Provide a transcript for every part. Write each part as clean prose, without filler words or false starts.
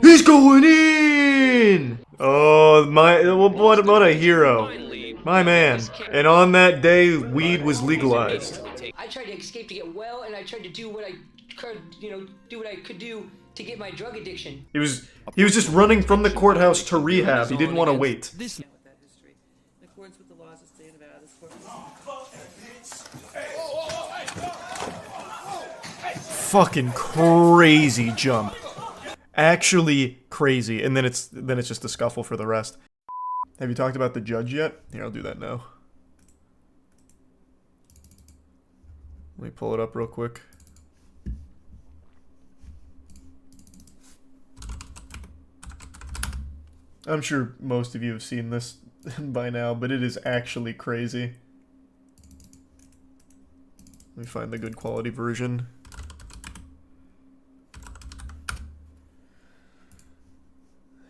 He's going in! Oh, what a hero. My man. And on that day, weed was legalized. I tried to escape to get well, and I tried to do what I could, do what I could do to get my drug addiction. He was just running from the courthouse to rehab. He didn't want to wait. Fucking crazy jump. Actually crazy. And then it's just a scuffle for the rest. Have you talked about the judge yet? Here, I'll do that now. Let me pull it up real quick. I'm sure most of you have seen this by now, but it is actually crazy. Let me find the good quality version.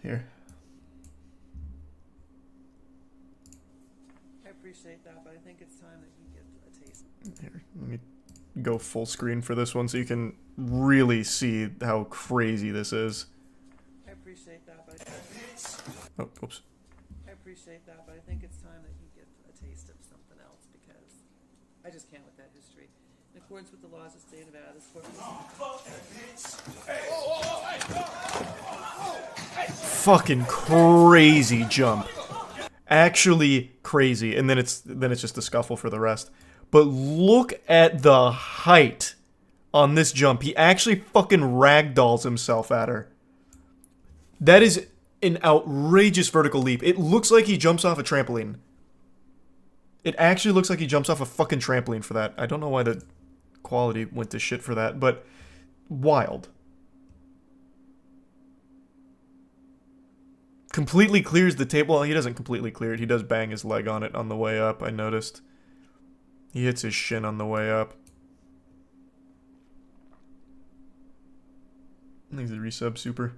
Here. I appreciate that, but I think it's time that you get a taste. Here, let me go full screen for this one so you can really see how crazy this is. I appreciate that, but oh, oops. I appreciate that, but I think it's time that you get a taste of something else because I just can't with that history. In accordance with the laws of the state of Nevada, this court. Fucking crazy jump. Actually crazy. And then it's just a scuffle for the rest. But look at the height on this jump. He actually fucking ragdolls himself at her. That is an outrageous vertical leap. It looks like he jumps off a trampoline. It actually looks like he jumps off a fucking trampoline for that. I don't know why the quality went to shit for that, but wild. Completely clears the table. Well, he doesn't completely clear it. He does bang his leg on it on the way up, I noticed. He hits his shin on the way up. I think he's a resub super.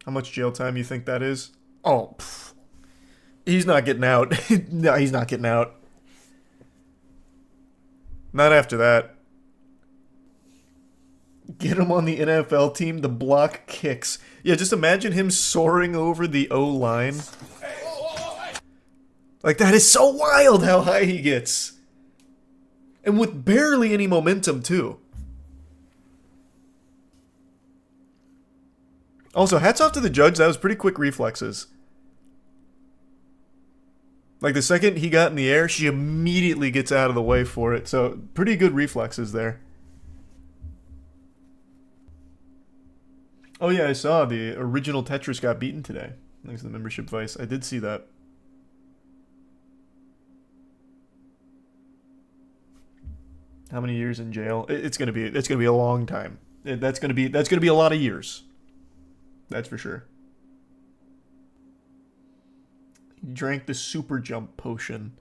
How much jail time you think that is? Oh, pff. He's not getting out. No, he's not getting out. Not after that. Get him on the NFL team, the block kicks. Yeah, just imagine him soaring over the O-line. Like, that is so wild how high he gets. And with barely any momentum, too. Also, hats off to the judge. That was pretty quick reflexes. Like, the second he got in the air, she immediately gets out of the way for it. So, pretty good reflexes there. Oh yeah, I saw the original Tetris got beaten today. Thanks to the membership vice. I did see that. How many years in jail? It's gonna be a long time. That's gonna be a lot of years. That's for sure. He drank the super jump potion.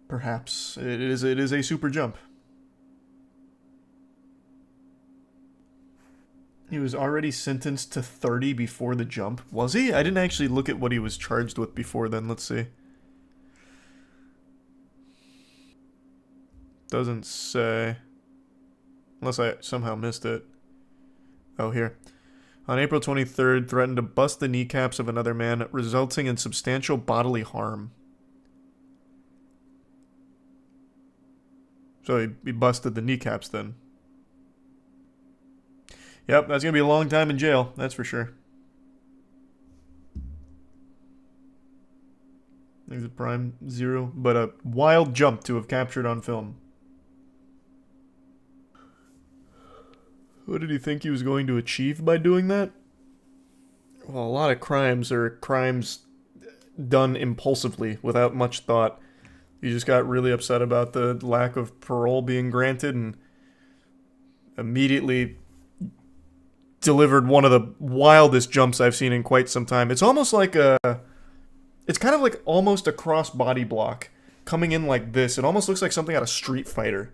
Perhaps it is a super jump. He was already sentenced to 30 before the jump. Was he? I didn't actually look at what he was charged with before then. Let's see. Doesn't say. Unless I somehow missed it. Oh, here. On April 23rd, threatened to bust the kneecaps of another man, resulting in substantial bodily harm. So he busted the kneecaps then. Yep, that's going to be a long time in jail, that's for sure. I think it's Prime 0, but a wild jump to have captured on film. What did he think he was going to achieve by doing that? Well, a lot of crimes are crimes done impulsively, without much thought. He just got really upset about the lack of parole being granted and immediately delivered one of the wildest jumps I've seen in quite some time. It's almost like it's kind of like almost a cross-body block. Coming in like this, it almost looks like something out of Street Fighter.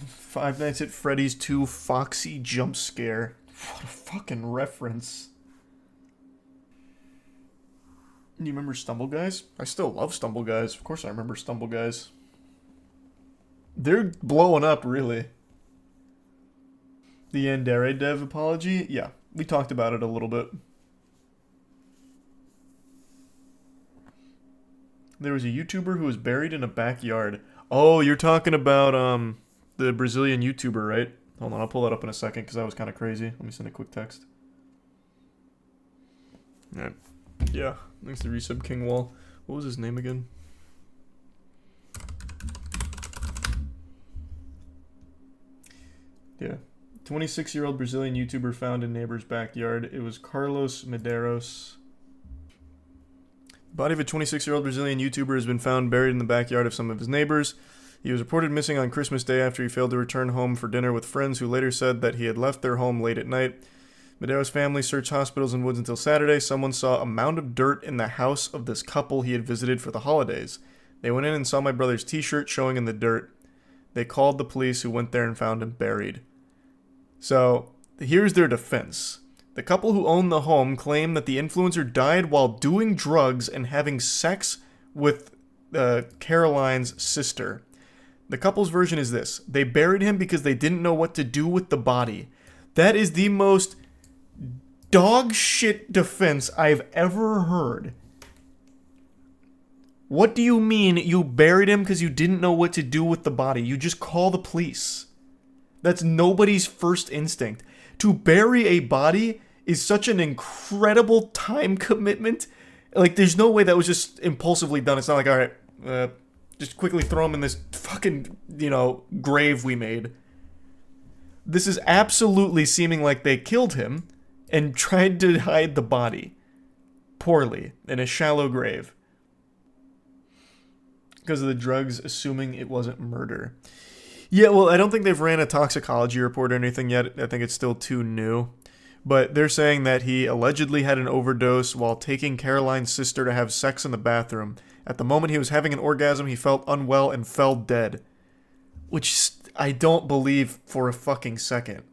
Five Nights at Freddy's 2 Foxy Jump Scare. What a fucking reference. Do you remember Stumble Guys? I still love Stumble Guys. Of course I remember Stumble Guys. They're blowing up, really. The Yandere dev apology? Yeah, we talked about it a little bit. There was a YouTuber who was buried in a backyard. Oh, you're talking about the Brazilian YouTuber, right? Hold on, I'll pull that up in a second because that was kind of crazy. Let me send a quick text. Alright. Yeah, thanks to Resub King Wall. What was his name again? Yeah. 26-year-old Brazilian YouTuber found in neighbor's backyard. It was Carlos Medeiros. Body of a 26-year-old Brazilian YouTuber has been found buried in the backyard of some of his neighbors. He was reported missing on Christmas Day after he failed to return home for dinner with friends who later said that he had left their home late at night. Medeiros' family searched hospitals and woods until Saturday. Someone saw a mound of dirt in the house of this couple he had visited for the holidays. They went in and saw my brother's t-shirt showing in the dirt. They called the police, who went there and found him buried. So, here's their defense. The couple who owned the home claim that the influencer died while doing drugs and having sex with Caroline's sister. The couple's version is this. They buried him because they didn't know what to do with the body. That is the most dog shit defense I've ever heard. What do you mean you buried him because you didn't know what to do with the body? You just call the police. That's nobody's first instinct. To bury a body is such an incredible time commitment. Like, there's no way that was just impulsively done. It's not like, all right, just quickly throw him in this fucking, grave we made. This is absolutely seeming like they killed him and tried to hide the body poorly in a shallow grave because of the drugs, assuming it wasn't murder. Yeah, well, I don't think they've ran a toxicology report or anything yet. I think it's still too new. But they're saying that he allegedly had an overdose while taking Caroline's sister to have sex in the bathroom. At the moment he was having an orgasm, he felt unwell and fell dead. Which I don't believe for a fucking second.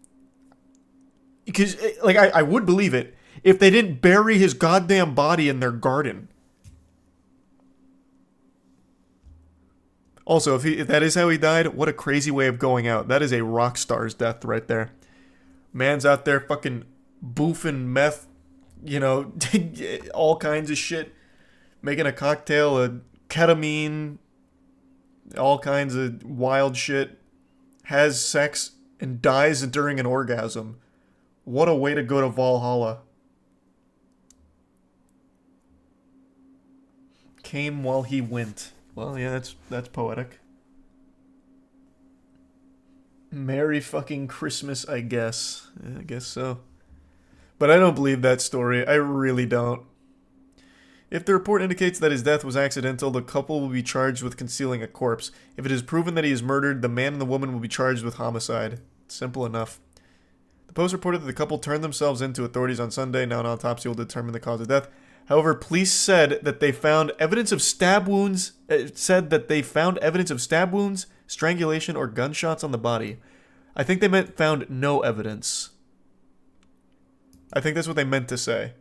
Because, I would believe it if they didn't bury his goddamn body in their garden. Also, if that is how he died, what a crazy way of going out. That is a rock star's death right there. Man's out there fucking boofing meth, all kinds of shit. Making a cocktail of ketamine, all kinds of wild shit. Has sex and dies during an orgasm. What a way to go to Valhalla. Came while he went. Well, yeah, that's poetic. Merry fucking Christmas, I guess. Yeah, I guess so. But I don't believe that story. I really don't. If the report indicates that his death was accidental, the couple will be charged with concealing a corpse. If it is proven that he is murdered, the man and the woman will be charged with homicide. Simple enough. The Post reported that the couple turned themselves in to authorities on Sunday. Now an autopsy will determine the cause of death. However, police said that they found evidence of stab wounds. Strangulation, or gunshots on the body. I think they meant found no evidence. I think that's what they meant to say.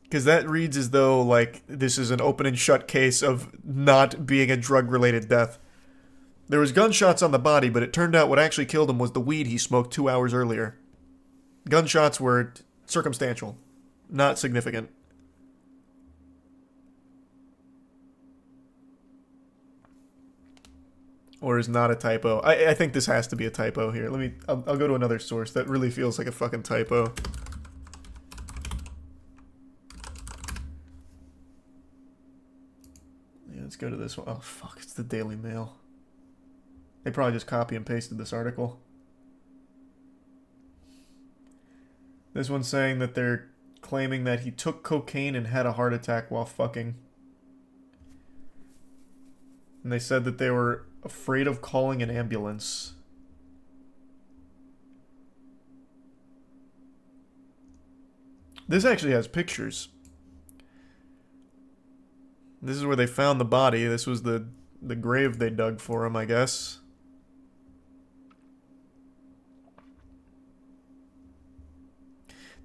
Because that reads as though, this is an open and shut case of not being a drug-related death. There was gunshots on the body, but it turned out what actually killed him was the weed he smoked 2 hours earlier. Gunshots were circumstantial. Not significant. Or is not a typo. I think this has to be a typo here. I'll go to another source that really feels like a fucking typo. Yeah, let's go to this one. Oh fuck, it's the Daily Mail. They probably just copy and pasted this article. This one's saying that they're claiming that he took cocaine and had a heart attack while fucking. And they said that they were afraid of calling an ambulance. This actually has pictures. This is where they found the body. This was the grave they dug for him, I guess.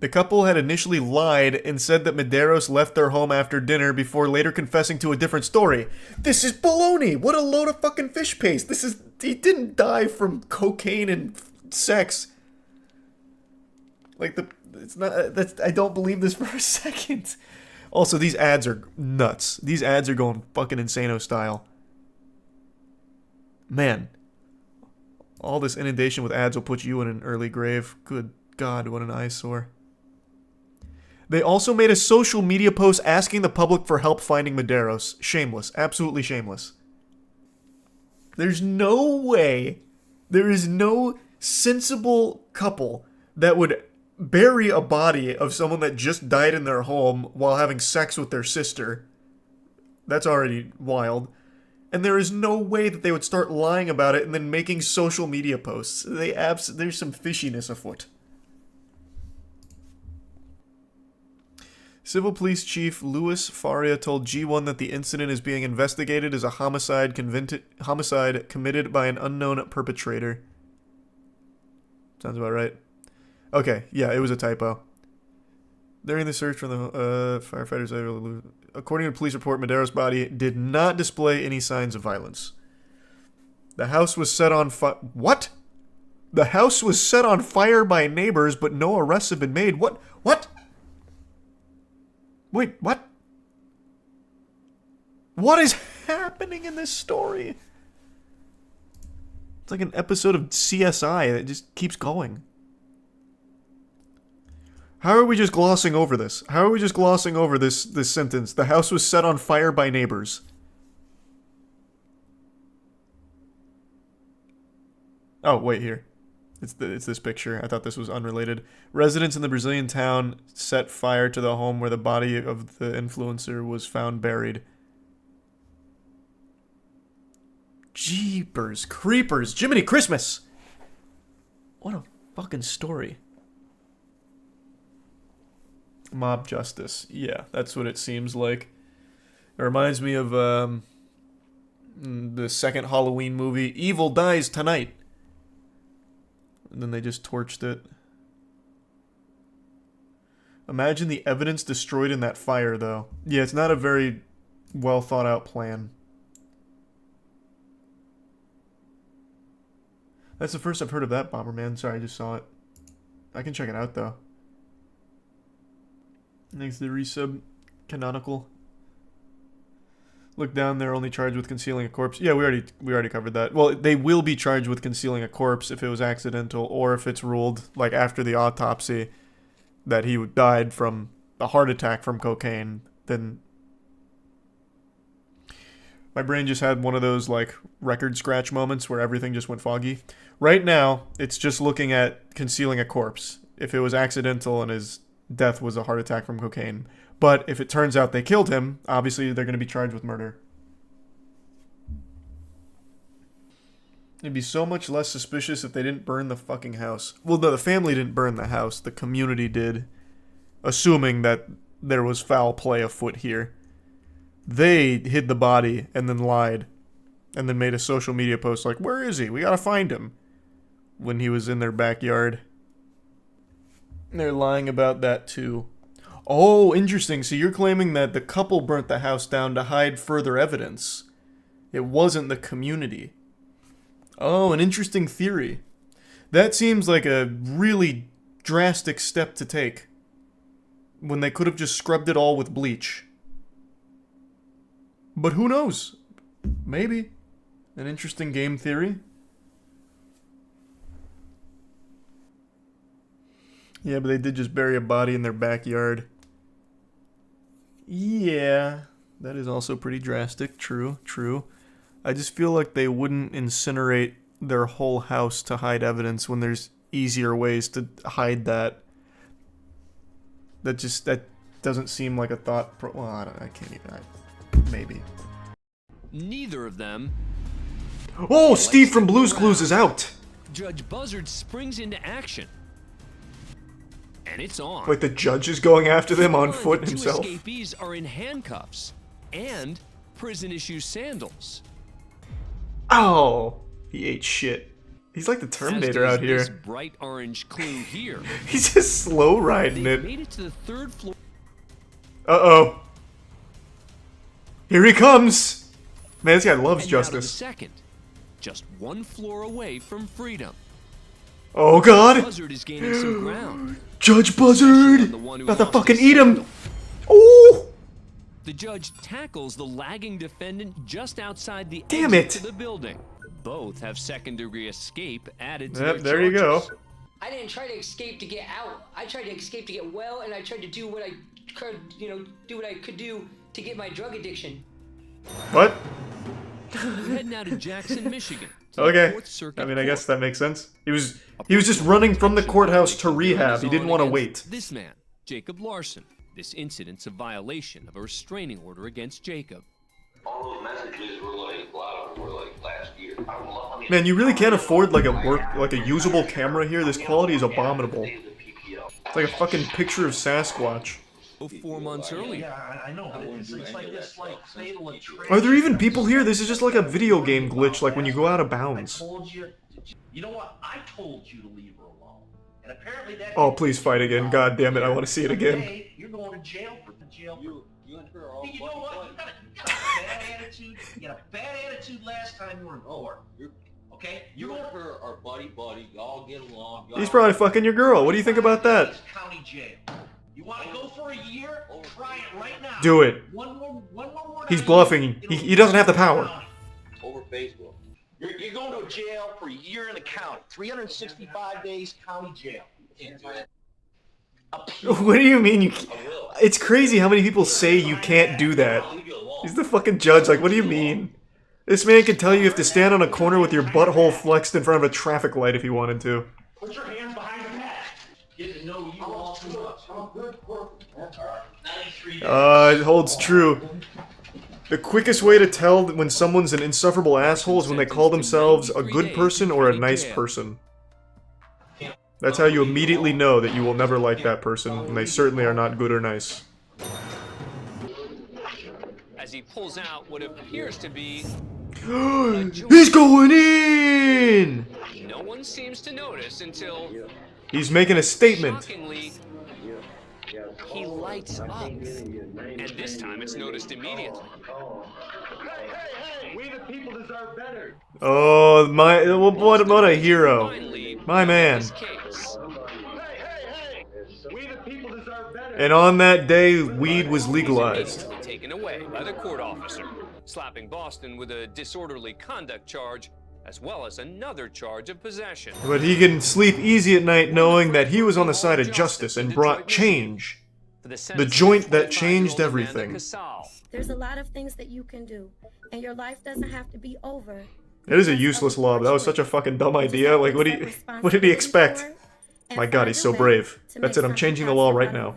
The couple had initially lied and said that Medeiros left their home after dinner before later confessing to a different story. This is baloney! What a load of fucking fish paste! He didn't die from cocaine and sex. Like, it's not, I don't believe this for a second. Also, these ads are nuts. These ads are going fucking Insano style. Man. All this inundation with ads will put you in an early grave. Good God, what an eyesore. They also made a social media post asking the public for help finding Medeiros. Shameless. Absolutely shameless. There's no way, there is no sensible couple that would bury a body of someone that just died in their home while having sex with their sister. That's already wild. And there is no way that they would start lying about it and then making social media posts. There's some fishiness afoot. Civil Police Chief Louis Faria told G1 that the incident is being investigated as a homicide committed by an unknown perpetrator. Sounds about right. Okay, yeah, it was a typo. During the search for the firefighters, according to a police report, Medeiros' body did not display any signs of violence. The house was set on fire. What? The house was set on fire by neighbors, but no arrests have been made. What? What? Wait, what? What is happening in this story? It's like an episode of CSI that just keeps going. How are we just glossing over this? How are we just glossing over this sentence? The house was set on fire by neighbors. Oh, wait, here. It's this picture. I thought this was unrelated. Residents in the Brazilian town set fire to the home where the body of the influencer was found buried. Jeepers creepers. Jiminy Christmas! What a fucking story. Mob justice. Yeah, that's what it seems like. It reminds me of the second Halloween movie, Evil Dies Tonight. And then they just torched it. Imagine the evidence destroyed in that fire, though. Yeah, it's not a very well thought out plan. That's the first I've heard of that, Bomberman. Sorry, I just saw it. I can check it out, though. Thanks to the resub. Canonical. Look down, they're only charged with concealing a corpse. Yeah, we already covered that. Well, they will be charged with concealing a corpse if it was accidental, or if it's ruled, like after the autopsy, that he died from a heart attack from cocaine. Then my brain just had one of those like record scratch moments where everything just went foggy. Right now, it's just looking at concealing a corpse. If it was accidental and his death was a heart attack from cocaine. But if it turns out they killed him, obviously they're going to be charged with murder. It'd be so much less suspicious if they didn't burn the fucking house. Well, no, the family didn't burn the house. The community did. Assuming that there was foul play afoot here. They hid the body and then lied. And then made a social media post like, where is he? We gotta find him. When he was in their backyard. They're lying about that too. Oh, interesting. So you're claiming that the couple burnt the house down to hide further evidence. It wasn't the community. Oh, an interesting theory. That seems like a really drastic step to take. When they could have just scrubbed it all with bleach. But who knows? Maybe. An interesting game theory. Yeah, but they did just bury a body in their backyard. Yeah, that is also pretty drastic. True, true. I just feel like they wouldn't incinerate their whole house to hide evidence when there's easier ways to hide that. That doesn't seem like a thought. Well, I can't even. Maybe. Neither of them. Oh, Steve from Blue's Clues is out. Judge Buzzard springs into action. And it's on. Like the judge is going after them on foot himself. Two escapees are in handcuffs and prison issue sandals. Oh, he ate shit. He's like the As Terminator does out here. this bright orange clue here. He's just slow riding They it. made it to the 3rd floor. Uh-oh. Here he comes! Man, this guy loves And now to the justice. 2nd, just 1 floor away from freedom. Oh god! Buzzard is gaining some ground. Judge Buzzard! The one who About to lost fucking his eat him! scandal. Oh! The judge tackles the lagging defendant just outside the Damn exit it. to the building. Both have second-degree escape added to Yep, their there you go. charges. I didn't try to escape to get out. I tried to escape to get well, and I tried to do what I could, do what I could do to get my drug addiction. What? We're heading out to Jackson, Michigan. To the Okay. 4th Circuit I mean, I guess Court. that makes sense. He was just running from the courthouse to rehab. He didn't want to wait. This man, Jacob Larson. This incident's a violation of a restraining order against Jacob. All those messages were like, a lot of them were like last year. I mean, Man, you really can't afford like a usable camera here. This quality is abominable. It's like a fucking picture of Sasquatch. 4 months earlier. Yeah, I know, but it's like this, like, fatal attraction. Are there even people here? This is just like a video game glitch, like when you go out of bounds. I told you. You know what? I told you to leave her alone. And apparently that. Oh, please fight again. God damn it, I want to see it again. Someday, you're going to jail for jail. you and her are all Hey, you know what? You got a bad attitude. You had a bad attitude last time you were in court. Okay? You and her are buddy-buddy. Y'all get along. He's probably fucking your girl. What do you think about that? County jail. You want to go for a year? Try it right now. Do it. One more He's night, bluffing. it'll He doesn't have the power. Over Facebook. You're going to jail for a year in the county. 365 days county jail. Can't do it. What do you mean you can't? I will. It's crazy how many people say you can't do that. I'll leave you alone. He's the fucking judge. Like, what do you mean? This man can tell you you have to stand on a corner with your butthole flexed in front of a traffic light if he wanted to. Put your hands behind your back. Get to know you all too much. That's all right. 93 days. It holds true. The quickest way to tell when someone's an insufferable asshole is when they call themselves a good person or a nice person. That's how you immediately know that you will never like that person, and they certainly are not good or nice. As he pulls out what appears to be He's going in! no one seems to notice until He's making a statement. shockingly he lights up. And this time it's noticed immediately. We the people deserve better. Oh, what a hero. Finally, My man. this case. We the people deserve better. And on that day, weed was legalized. Immediately taken away by the court officer, slapping Boston with a disorderly conduct charge, as well as another charge of possession. But he can sleep easy at night knowing that he was on the side of justice and brought change. For the joint that changed 25-year-old Amanda everything. Casal. There's a lot of things that you can do, and your life doesn't have to be over. That is a useless law. That was such a fucking dumb idea. Like, what did he expect? My God, he's so brave. That's it, I'm changing the law right now.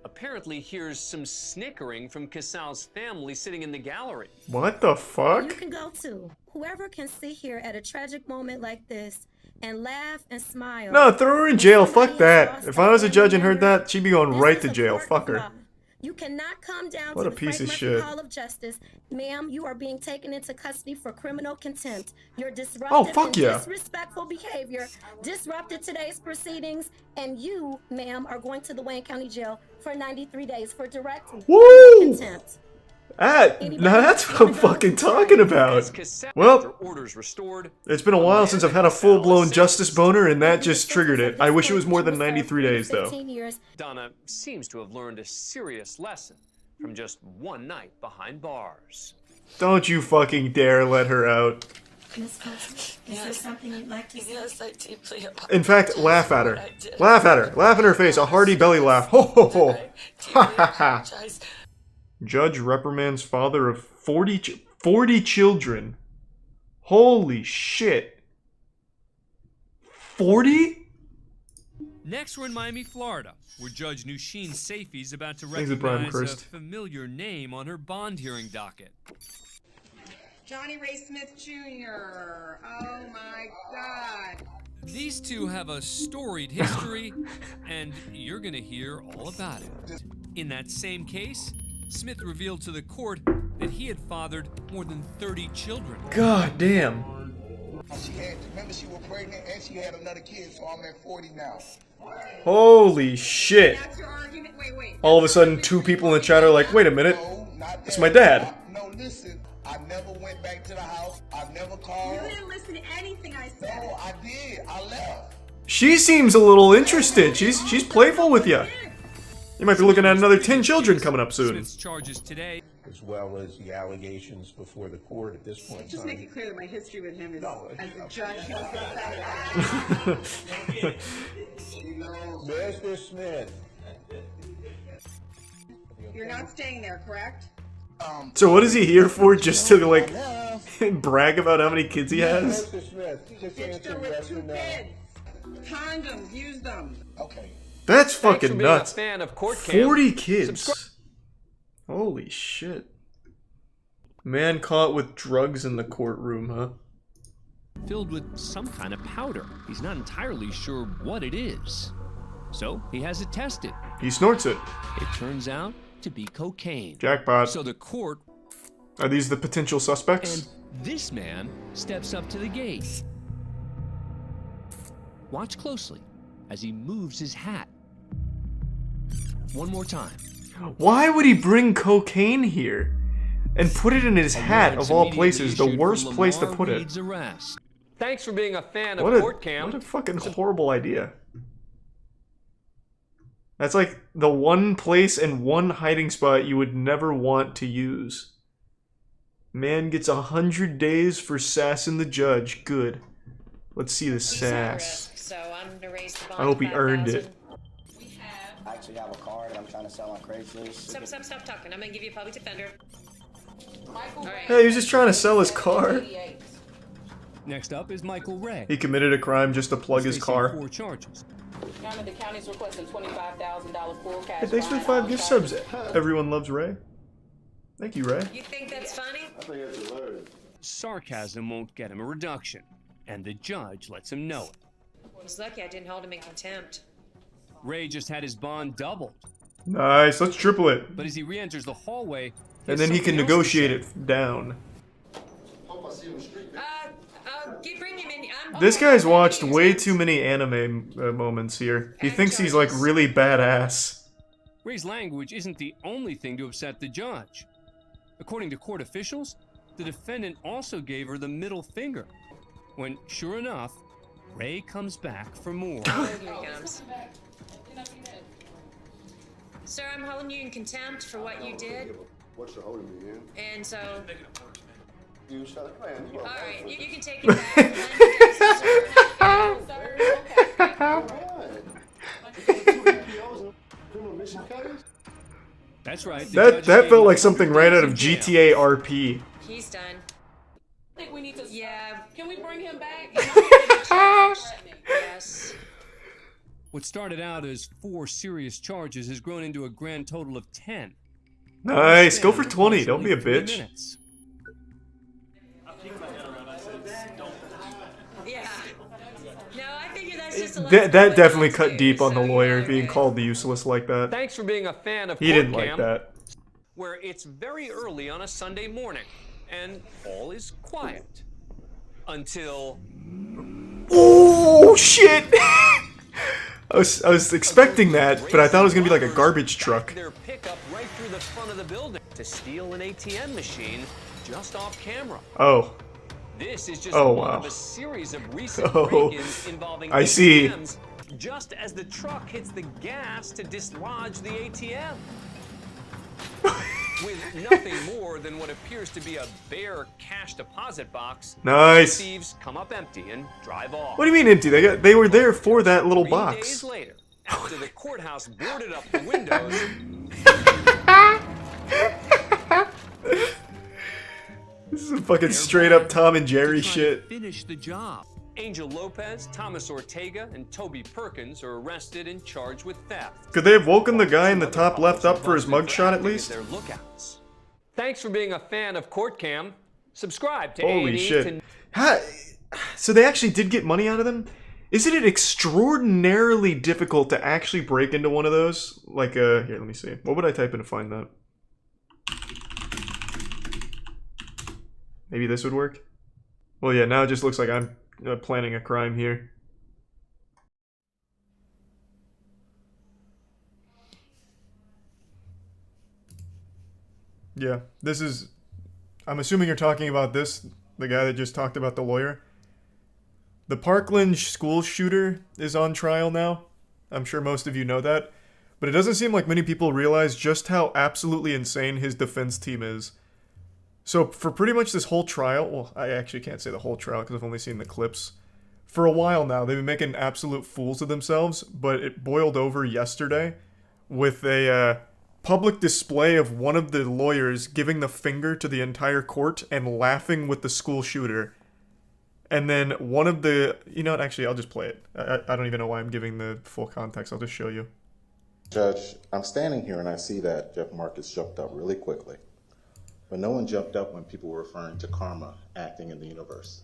Apparently hears some snickering from Casal's family sitting in the gallery. What the You fuck? can go too. Whoever can sit here at a tragic moment like this and laugh and smile. No, throw her in jail. Fuck that. If I was a judge and heard that, she'd be going This right is to a jail. court Fuck of her. law. You cannot come down What to a the piece of Frank shit. Murphy Hall of Justice. Ma'am, you are being taken into custody for criminal contempt. Your disruptive Oh, fuck and yeah. disrespectful behavior disrupted today's proceedings, and you, ma'am, are going to the Wayne County Jail for 93 days for direct Woo! contempt. Now that's what I'm fucking talking about. As Casal, Well, after orders restored, it's been a while since I've had a full-blown justice boner, and that just triggered it. I wish it was more than 93 days, though. 15 years. Donna seems to have learned a serious lesson from just one night behind bars. Don't you fucking dare let her out. Miss Carson, is there something you'd like to say? Yes, I deeply apologize. In fact, laugh at her. for what I did. Laugh at her. Laugh in her face. A hearty belly laugh. Ho ho ho. I deeply apologize. Judge reprimands father of 40 children. Holy shit. 40? Next, we're in Miami, Florida, where Judge Nushin Safey's about to Thanks, Brian recognize a Christ. familiar name on her bond hearing docket. Johnny Ray Smith Jr. Oh my God. These two have a storied history, and you're gonna hear all about it. In that same case, Smith revealed to the court that he had fathered more than 30 children. God damn. She had to Remember, she was pregnant and she had another kid, so I'm at 40 now. Holy shit. That's your argument? Wait. All of a sudden, two people in the chat are like, wait a minute. No, not It's that. my dad. No, listen. I never went back to the house. I never called. You didn't listen to anything I said. No, I did. I left. She seems a little interested. She's playful with you. You might be looking at another 10 children coming up soon. Smith's charges today, as well as the allegations before the court at this point in Just time. make it clear that my history with him is No, as a judge. Mr. Smith. You're not staying there, correct? So what is he here for? Just to like brag about how many kids he has? Mr. Smith, just Ditched answer her with yes 2 or no. kids. Condoms, use them. Okay. That's Thanks for fucking being nuts. a fan of CourtCam. 40 kids. Holy shit. Man caught with drugs in the courtroom, huh? Filled with some kind of powder. He's not entirely sure what it is. So he has it tested. He snorts it. It turns out to be cocaine. Jackpot. So the court Are these the potential suspects? and this man steps up to the gate. Watch closely as he moves his hat. One more time. Why would he bring cocaine here? And put it in his hat, of all places, the worst place to put it. Arrest. Thanks for being a fan of What a CourtCam. fucking horrible idea. That's like the one place and one hiding spot you would never want to use. Man gets 100 days for sassing the judge. Good. Let's see the sass. So I'm gonna raise the bond I hope he to earned 5,000. it. I actually have a car that I'm trying to sell on Craigslist. Stop talking. I'm gonna give you a public defender. All right. Hey, he was just trying to sell his car. Next up is Michael Ray. He committed a crime just to plug his He's facing car. 4 charges. The county's requesting $25,000 full cash. Hey, thanks for the 5 gift subs. Everyone loves Ray. Thank you, Ray. You think that's funny? I think it's hilarious. Sarcasm won't get him a reduction, and the judge lets him know it. He's lucky I didn't hold him in contempt.Ray just had his bond doubled, Nice, let's triple it. but as he re-enters the hallway, And then he can negotiate it down. Hope I see you in the street. Bring him in. This guy's watched way too many anime moments here. He thinks he's like really badass. Ray's language isn't the only thing to upset the judge. According to court officials, the defendant also gave her the middle finger, when, sure enough, Ray comes back for more. Here he comes. Sir, I'm holding you in contempt for what you did. What you holding me in? And so, You shut man. You all right, you can take it That's right. That felt like something right out of GTA RP. He's done. I think we need to. Yeah. Can we bring him back? Yes. What started out as 4 serious charges has grown into a grand total of 10. Nice, go for 20, don't be a Approximately 3 bitch. minutes. Yeah. No, I figure that's just a That definitely cut deep on the lawyer being called useless like that. Thanks for being a fan of He didn't CourtCam, like that. where it's very early on a Sunday morning, and all is quiet. Until... Oh shit! I was expecting that, but I thought it was gonna be like a garbage truck. Their pickup right through the front of the building to steal an ATM machine just off camera. Oh. This is just Oh, one wow. of a series of recent Oh, break-ins involving I see. ATMs just as the truck hits the gas to dislodge the ATM. With nothing more than what appears to be a bare cash deposit box, Nice. thieves come up empty and drive off. What do you mean empty? They were there for that little 3 box. days later, after the courthouse boarded up the windows, This is a fucking straight up Tom and Jerry shit. finish the job. Angel Lopez, Thomas Ortega, and Toby Perkins are arrested and charged with theft. Could they have woken the guy in the top left up for his mugshot at least? Their lookouts. Thanks for being a fan of CourtCam. Subscribe to Holy A&E shit. to... So they actually did get money out of them? Isn't it extraordinarily difficult to actually break into one of those? Like, here, let me see. What would I type in to find that? Maybe this would work? Well, yeah, now it just looks like I'm planning a crime here. Yeah, this is... I'm assuming you're talking about this, the guy that just talked about the lawyer. The Parkland school shooter is on trial now. I'm sure most of you know that. But it doesn't seem like many people realize just how absolutely insane his defense team is. So for pretty much this whole trial, well, I actually can't say the whole trial because I've only seen the clips. For a while now, they've been making absolute fools of themselves, but it boiled over yesterday with a public display of one of the lawyers giving the finger to the entire court and laughing with the school shooter. And then one of the... You know what? Actually, I'll just play it. I don't even know why I'm giving the full context. I'll just show you. Judge, I'm standing here and I see that Jeff Marcus jumped up really quickly. But no one jumped up when people were referring to karma acting in the universe.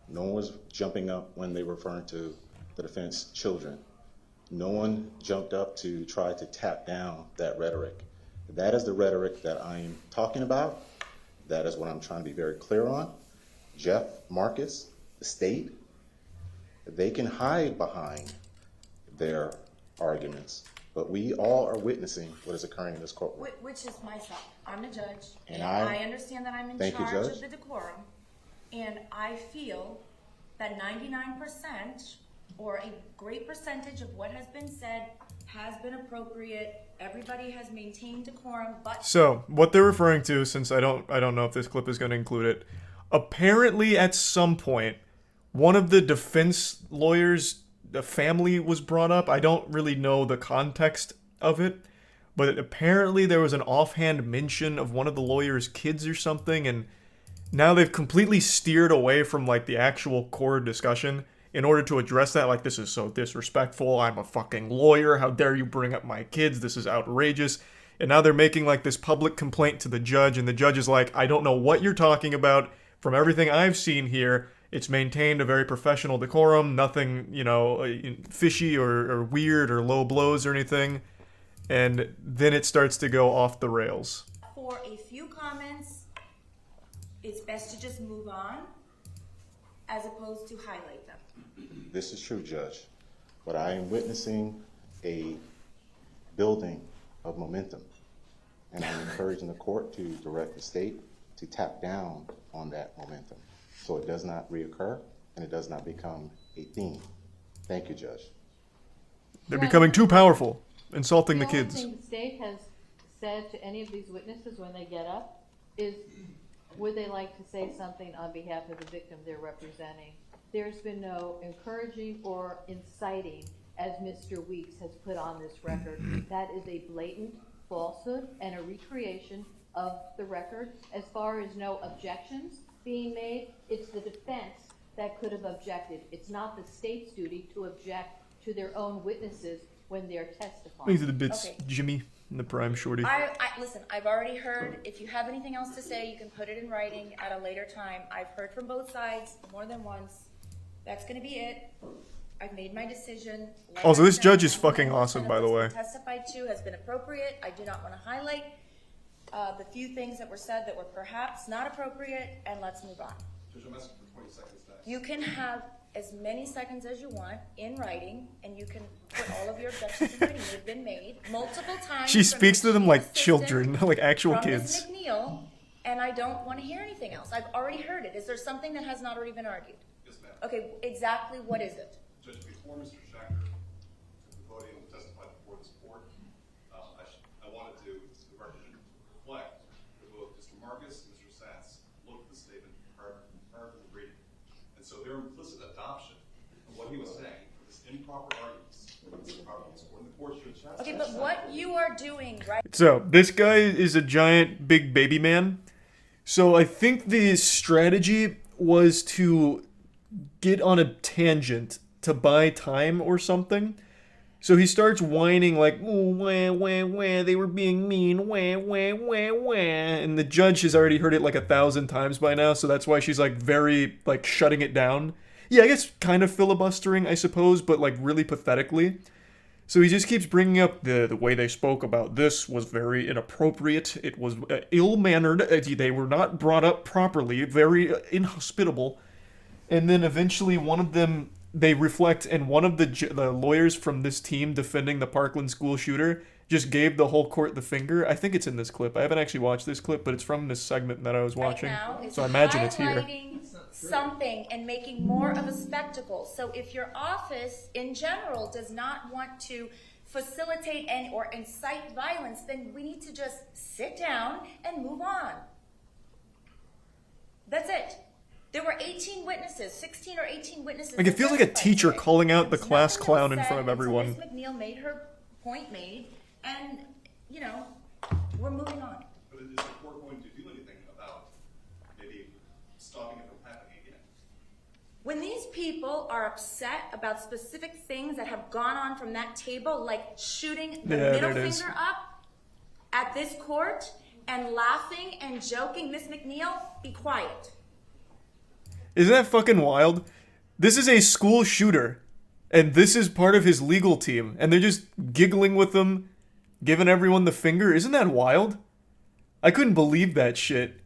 No one was jumping up when they were referring to the defense children. No one jumped up to try to tap down that rhetoric. That is the rhetoric that I'm talking about. That is what I'm trying to be very clear on. Jeff Marcus, the state, they can hide behind their arguments, but we all are witnessing what is occurring in this courtroom. Which is myself. I'm a judge, And I understand that I'm in Thank you, charge Judge. of the decorum, and I feel that 99% or a great percentage of what has been said has been appropriate. Everybody has maintained decorum, but So, what they're referring to, since I don't know if this clip is going to include it, apparently at some point, one of the defense lawyers, the family was brought up. I don't really know the context of it, but apparently there was an offhand mention of one of the lawyer's kids or something, and now they've completely steered away from, like, the actual core discussion in order to address that. Like, this is so disrespectful, I'm a fucking lawyer, how dare you bring up my kids, this is outrageous. And now they're making, like, this public complaint to the judge, and the judge is like, I don't know what you're talking about. From everything I've seen here, it's maintained a very professional decorum, nothing, you know, fishy or weird or low blows or anything. And then it starts to go off the rails. for a few comments, it's best to just move on as opposed to highlight them. This is true, Judge, but I am witnessing a building of momentum, and I'm encouraging the court to direct the state to tap down on that momentum so it does not reoccur and it does not become a theme. Thank you, Judge. They're becoming too powerful, insulting the kids. The only thing the state has said to any of these witnesses when they get up is, would they like to say something on behalf of the victim they're representing? There's been no encouraging or inciting, as Mr. Weeks has put on this record. That is a blatant falsehood and a recreation of the record. As far as no objections being made, it's the defense that could have objected. It's not the state's duty to object to their own witnesses when they're testifying. These are the bits, Okay. Jimmy and the prime shorty. Listen, I've already heard. If you have anything else to say, you can put it in writing at a later time. I've heard from both sides more than once. That's gonna be it. I've made my decision. Like Also, I this said, judge is 99% fucking awesome, of by the what's way. been testified to has been appropriate. I do not want to highlight the few things that were said that were perhaps not appropriate, and let's move on. Judge, I'm asking for 20 seconds next. You can have as many seconds as you want in writing, and you can put all of your objections in writing. They've been made multiple times. She from speaks to your them chief like assistant, children, like actual from kids. Ms. McNeil, and I don't want to hear anything else. I've already heard it. Is there something that has not already been argued? Yes, ma'am. Okay, exactly what is it? Judge, before Mr. Shacker took the podium and testified before this court, I wanted to, the record to reflect that both Mr. Marcus and Mr. Satz looked at the statement prior to the reading. And so their implicit adoption of what he was saying for this improper arguments, and the court should chastise. Okay, but what you are doing, right? So, this guy is a giant big baby man. So, I think the strategy was to get on a tangent to buy time or something. So he starts whining like, "Ooh, wah, wah, wah, they were being mean, wah, wah, wah, wah." And the judge has already heard it like 1,000 times by now, so that's why she's like very, like, shutting it down. Yeah, I guess kind of filibustering, I suppose, but like really pathetically. So he just keeps bringing up the way they spoke about this was very inappropriate. It was ill-mannered. They were not brought up properly, very inhospitable. And then eventually one of them, they reflect, and one of the lawyers from this team defending the Parkland school shooter just gave the whole court the finger. I think it's in this clip. I haven't actually watched this clip, but it's from this segment that I was watching. Right now, so I imagine it's here. highlighting something and making more of a spectacle. So if your office in general does not want to facilitate or incite violence, then we need to just sit down and move on. That's it. There were 18 witnesses, 16 or 18 witnesses. Like, it feels like a teacher calling out the class clown in front of everyone. Ms. McNeil made her point made, and, you know, we're moving on. But is the court going to do anything about maybe stopping it from happening again? When these people are upset about specific things that have gone on from that table, like shooting the middle finger up at this court and laughing and joking, Ms. McNeil, be quiet. Isn't that fucking wild? This is a school shooter, and this is part of his legal team, and they're just giggling with him, giving everyone the finger. Isn't that wild? I couldn't believe that shit.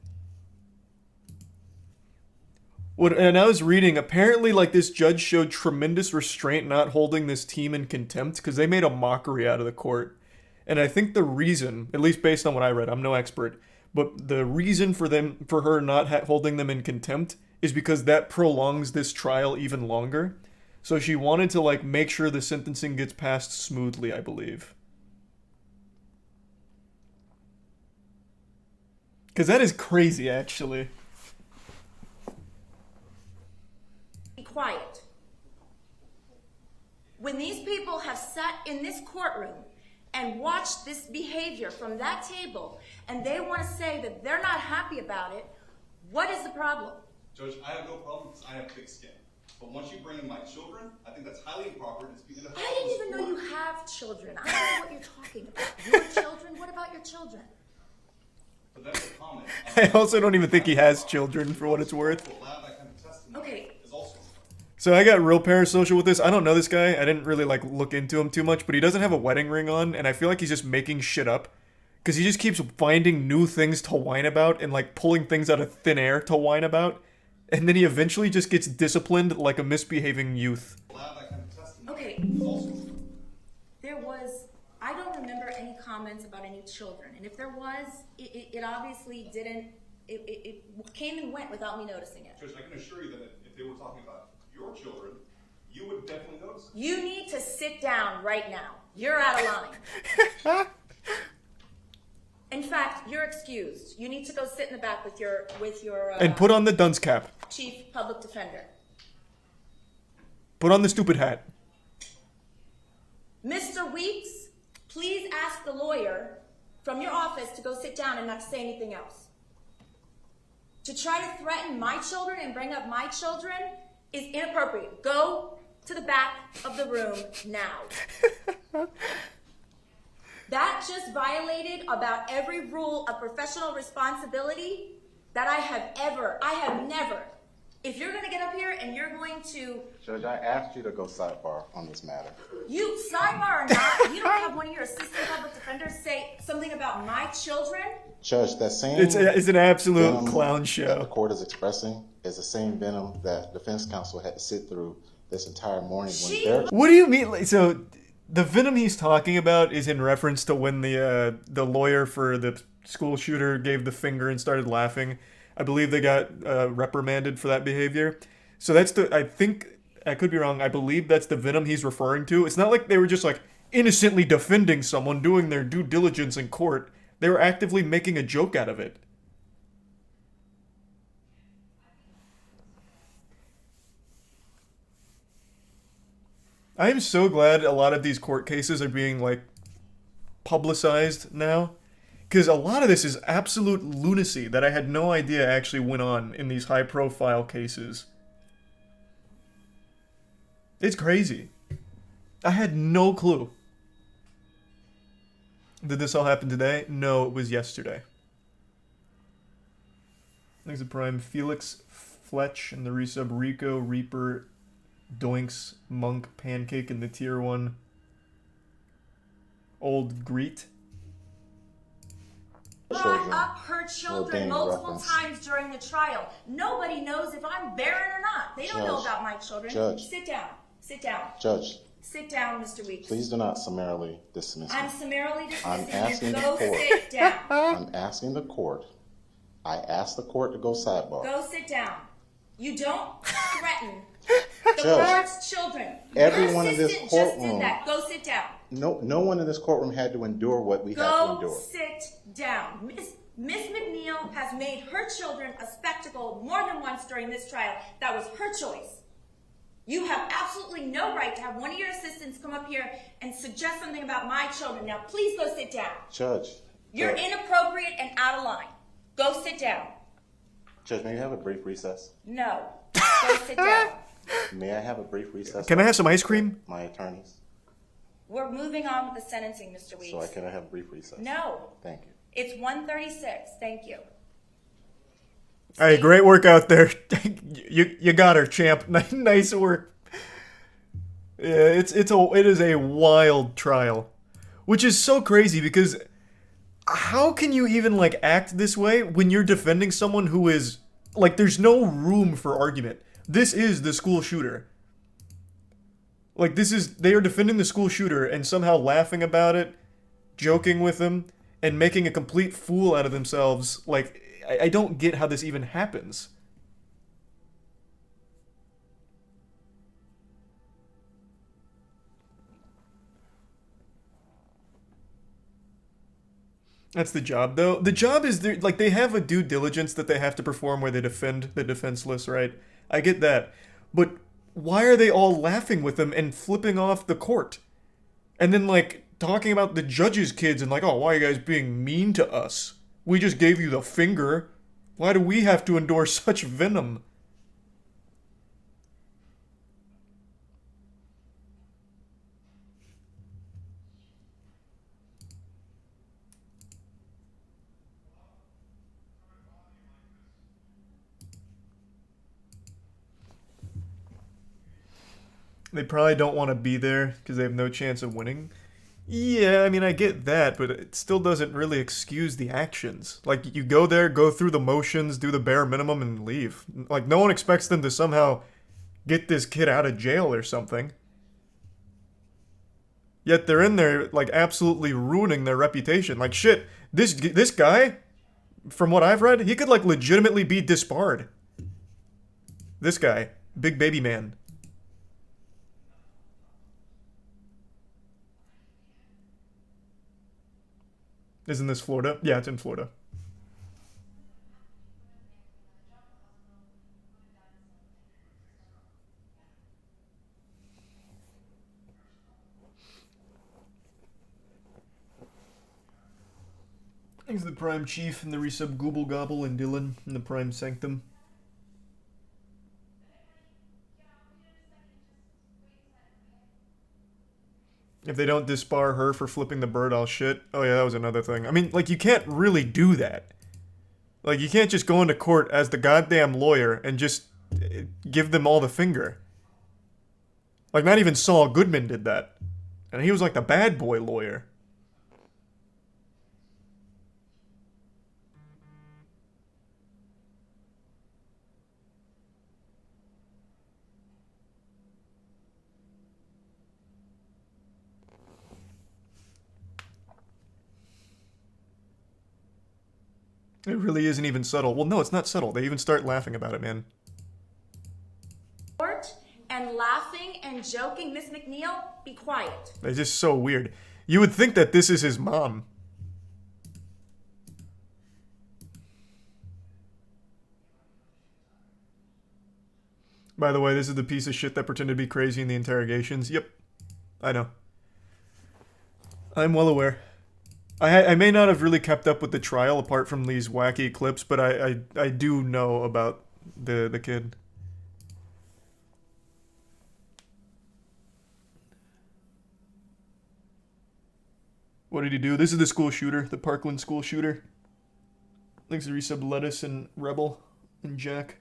And I was reading, apparently, like, this judge showed tremendous restraint not holding this team in contempt, because they made a mockery out of the court. And I think the reason, at least based on what I read, I'm no expert, but the reason for her not holding them in contempt is because that prolongs this trial even longer. So she wanted to, like, make sure the sentencing gets passed smoothly, I believe. Because that is crazy, actually. Be quiet. When these people have sat in this courtroom and watched this behavior from that table, and they want to say that they're not happy about it, what is the problem? Judge, I have no problem because I have thick skin. But once you bring in my children, I think that's highly improper. I didn't even know you have children. I don't know what you're talking about. Your children? What about your children? But that's a comment. I also don't even think he has children, for what it's worth. Okay. So I got real parasocial with this. I don't know this guy. I didn't really, like, look into him too much, but he doesn't have a wedding ring on, and I feel like he's just making shit up. Because he just keeps finding new things to whine about and, like, pulling things out of thin air to whine about. And then he eventually just gets disciplined like a misbehaving youth. Okay. There was, I don't remember any comments about any children. And if there was, it obviously didn't, it came and went without me noticing it. Judge, I can assure you that if they were talking about your children, you would definitely notice it. You need to sit down right now. You're out of line. In fact, you're excused. You need to go sit in the back with your and put on the dunce cap. Chief Public Defender. Put on the stupid hat. Mr. Weeks, please ask the lawyer from your office to go sit down and not say anything else. To try to threaten my children and bring up my children is inappropriate. Go to the back of the room now. That just violated about every rule of professional responsibility that I have never. If you're gonna get up here and you're going to... Judge, I asked you to go sidebar on this matter. You, sidebar or not, you don't have one of your assistant public defenders say something about my children? Judge, that same... It's an absolute clown show. That the court is expressing is the same venom that defense counsel had to sit through this entire morning. What do you mean? So... The venom he's talking about is in reference to when the lawyer for the school shooter gave the finger and started laughing. I believe they got reprimanded for that behavior. So that's I think, I could be wrong, I believe that's the venom he's referring to. It's not like they were just, like, innocently defending someone, doing their due diligence in court. They were actively making a joke out of it. I am so glad a lot of these court cases are being, like, publicized now. Because a lot of this is absolute lunacy that I had no idea actually went on in these high-profile cases. It's crazy. I had no clue. Did this all happen today? No, it was yesterday. Thanks to Prime. Felix, Fletch, and the resub Rico, Reaper, Doinks, Monk, Pancake, and the tier 1 Old Greet. brought up her were children being multiple referenced. times during the trial. Nobody knows if I'm barren or not. They don't know Judge, about my children. Judge. Sit down. Sit down. Judge, Sit down, Mr. Weeks. please do not summarily dismiss me. I'm summarily I'm dismissing asking you. the Go court. sit down. I'm asking the court. I asked the court to go sidebar. Go sit down. You don't threaten the Judge, court's children. everyone Your in this assistant just courtroom- did that. Go sit down. No one in this courtroom had to endure what we had to Go endure. sit down. Miss McNeil has made her children a spectacle more than once during this trial. That was her choice. You have absolutely no right to have one of your assistants come up here and suggest something about my children. Now, please go sit down. Judge. You're Judge, inappropriate and out of line. Go sit down. Judge, may I have a brief recess? No. Go sit down. May I have a brief recess? Can I have some ice cream? My attorneys. We're moving on with the sentencing, Mr. Weeks. So can I have a brief recess? No. Thank you. It's 1:36. Thank you. Hey, great work out there. you got her, champ. Nice work. Yeah, it is a wild trial, which is so crazy because how can you even like act this way when you're defending someone who is like there's no room for argument. This is the school shooter. Like they are defending the school shooter and somehow laughing about it, joking with him, and making a complete fool out of themselves. Like I don't get how this even happens. That's the job, though. The job is, like, they have a due diligence that they have to perform where they defend the defenseless, right? I get that. But why are they all laughing with them and flipping off the court? And then, like, talking about the judge's kids and like, oh, why are you guys being mean to us? We just gave you the finger. Why do we have to endure such venom? They probably don't want to be there because they have no chance of winning. Yeah, I mean, I get that, but it still doesn't really excuse the actions. Like, you go there, go through the motions, do the bare minimum, and leave. Like, no one expects them to somehow get this kid out of jail or something. Yet they're in there, like, absolutely ruining their reputation. Like, shit, this guy, from what I've read, he could, like, legitimately be disbarred. This guy, big baby man. Isn't this Florida? Yeah, it's in Florida. Thanks to the Prime Chief and the resub Gooble Gobble and Dylan and the Prime Sanctum. If they don't disbar her for flipping the bird, I'll shit. Oh yeah, that was another thing. I mean, like, you can't really do that. Like, you can't just go into court as the goddamn lawyer and just give them all the finger. Like, not even Saul Goodman did that. And he was like the bad boy lawyer. It really isn't even subtle. Well, no, it's not subtle. They even start laughing about it, man. And laughing and joking. Miss McNeil, be quiet. It's just so weird. You would think that this is his mom. By the way, this is the piece of shit that pretended to be crazy in the interrogations. Yep. I know. I'm well aware. I may not have really kept up with the trial apart from these wacky clips, but I do know about the kid. What did he do? This is the school shooter, the Parkland school shooter. Thanks to resub Lettuce and Rebel and Jack.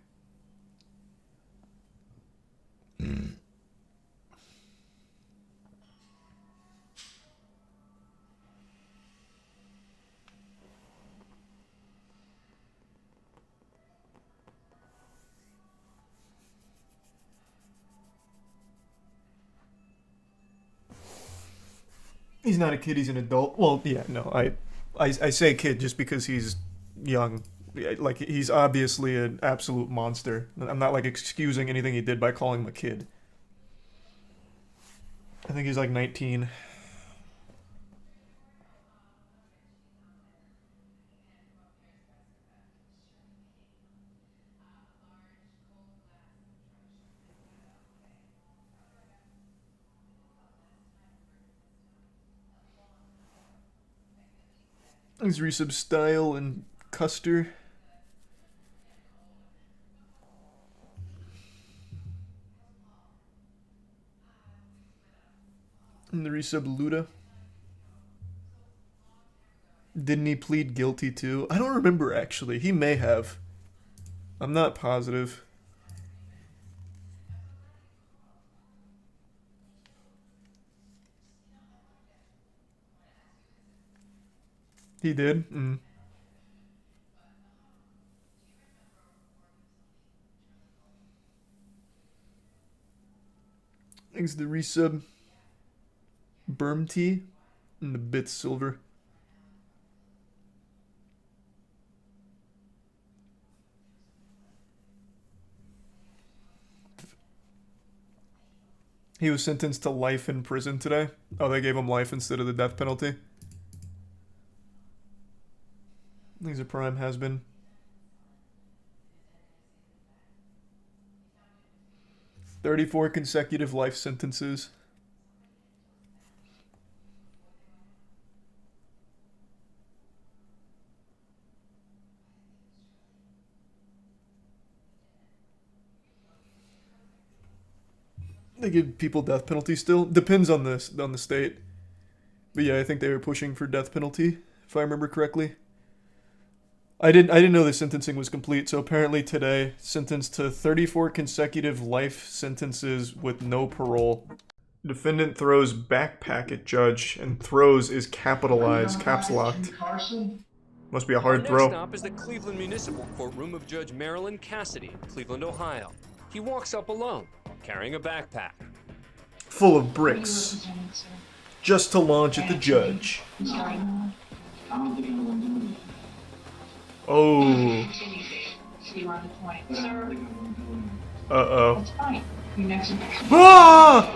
He's not a kid, he's an adult. Well, yeah, no, I say kid just because he's young. Like, he's obviously an absolute monster. I'm not, like, excusing anything he did by calling him a kid. I think he's, like, 19. There's resub Style and Custer. And the resub Luda. Didn't he plead guilty too? I don't remember actually. He may have. I'm not positive. He did? Mm. Thanks to the resub. Berm Tea and the Bits Silver. He was sentenced to life in prison today. Oh, they gave him life instead of the death penalty. These are Prime has been. "34 consecutive life sentences. They give people death penalty still. Depends on the state. But yeah, I think they were pushing for death penalty, if I remember correctly. I didn't know the sentencing was complete, so apparently today, sentenced to 34 consecutive life sentences with no parole. Defendant throws backpack at judge, and throws is capitalized, caps locked. Must be a hard throw. Next stop is the Cleveland Municipal Courtroom of Judge Marilyn Cassidy, Cleveland, Ohio. He walks up alone, carrying a backpack. Full of bricks. Just to launch at the judge. Oh. Uh-oh. Ah!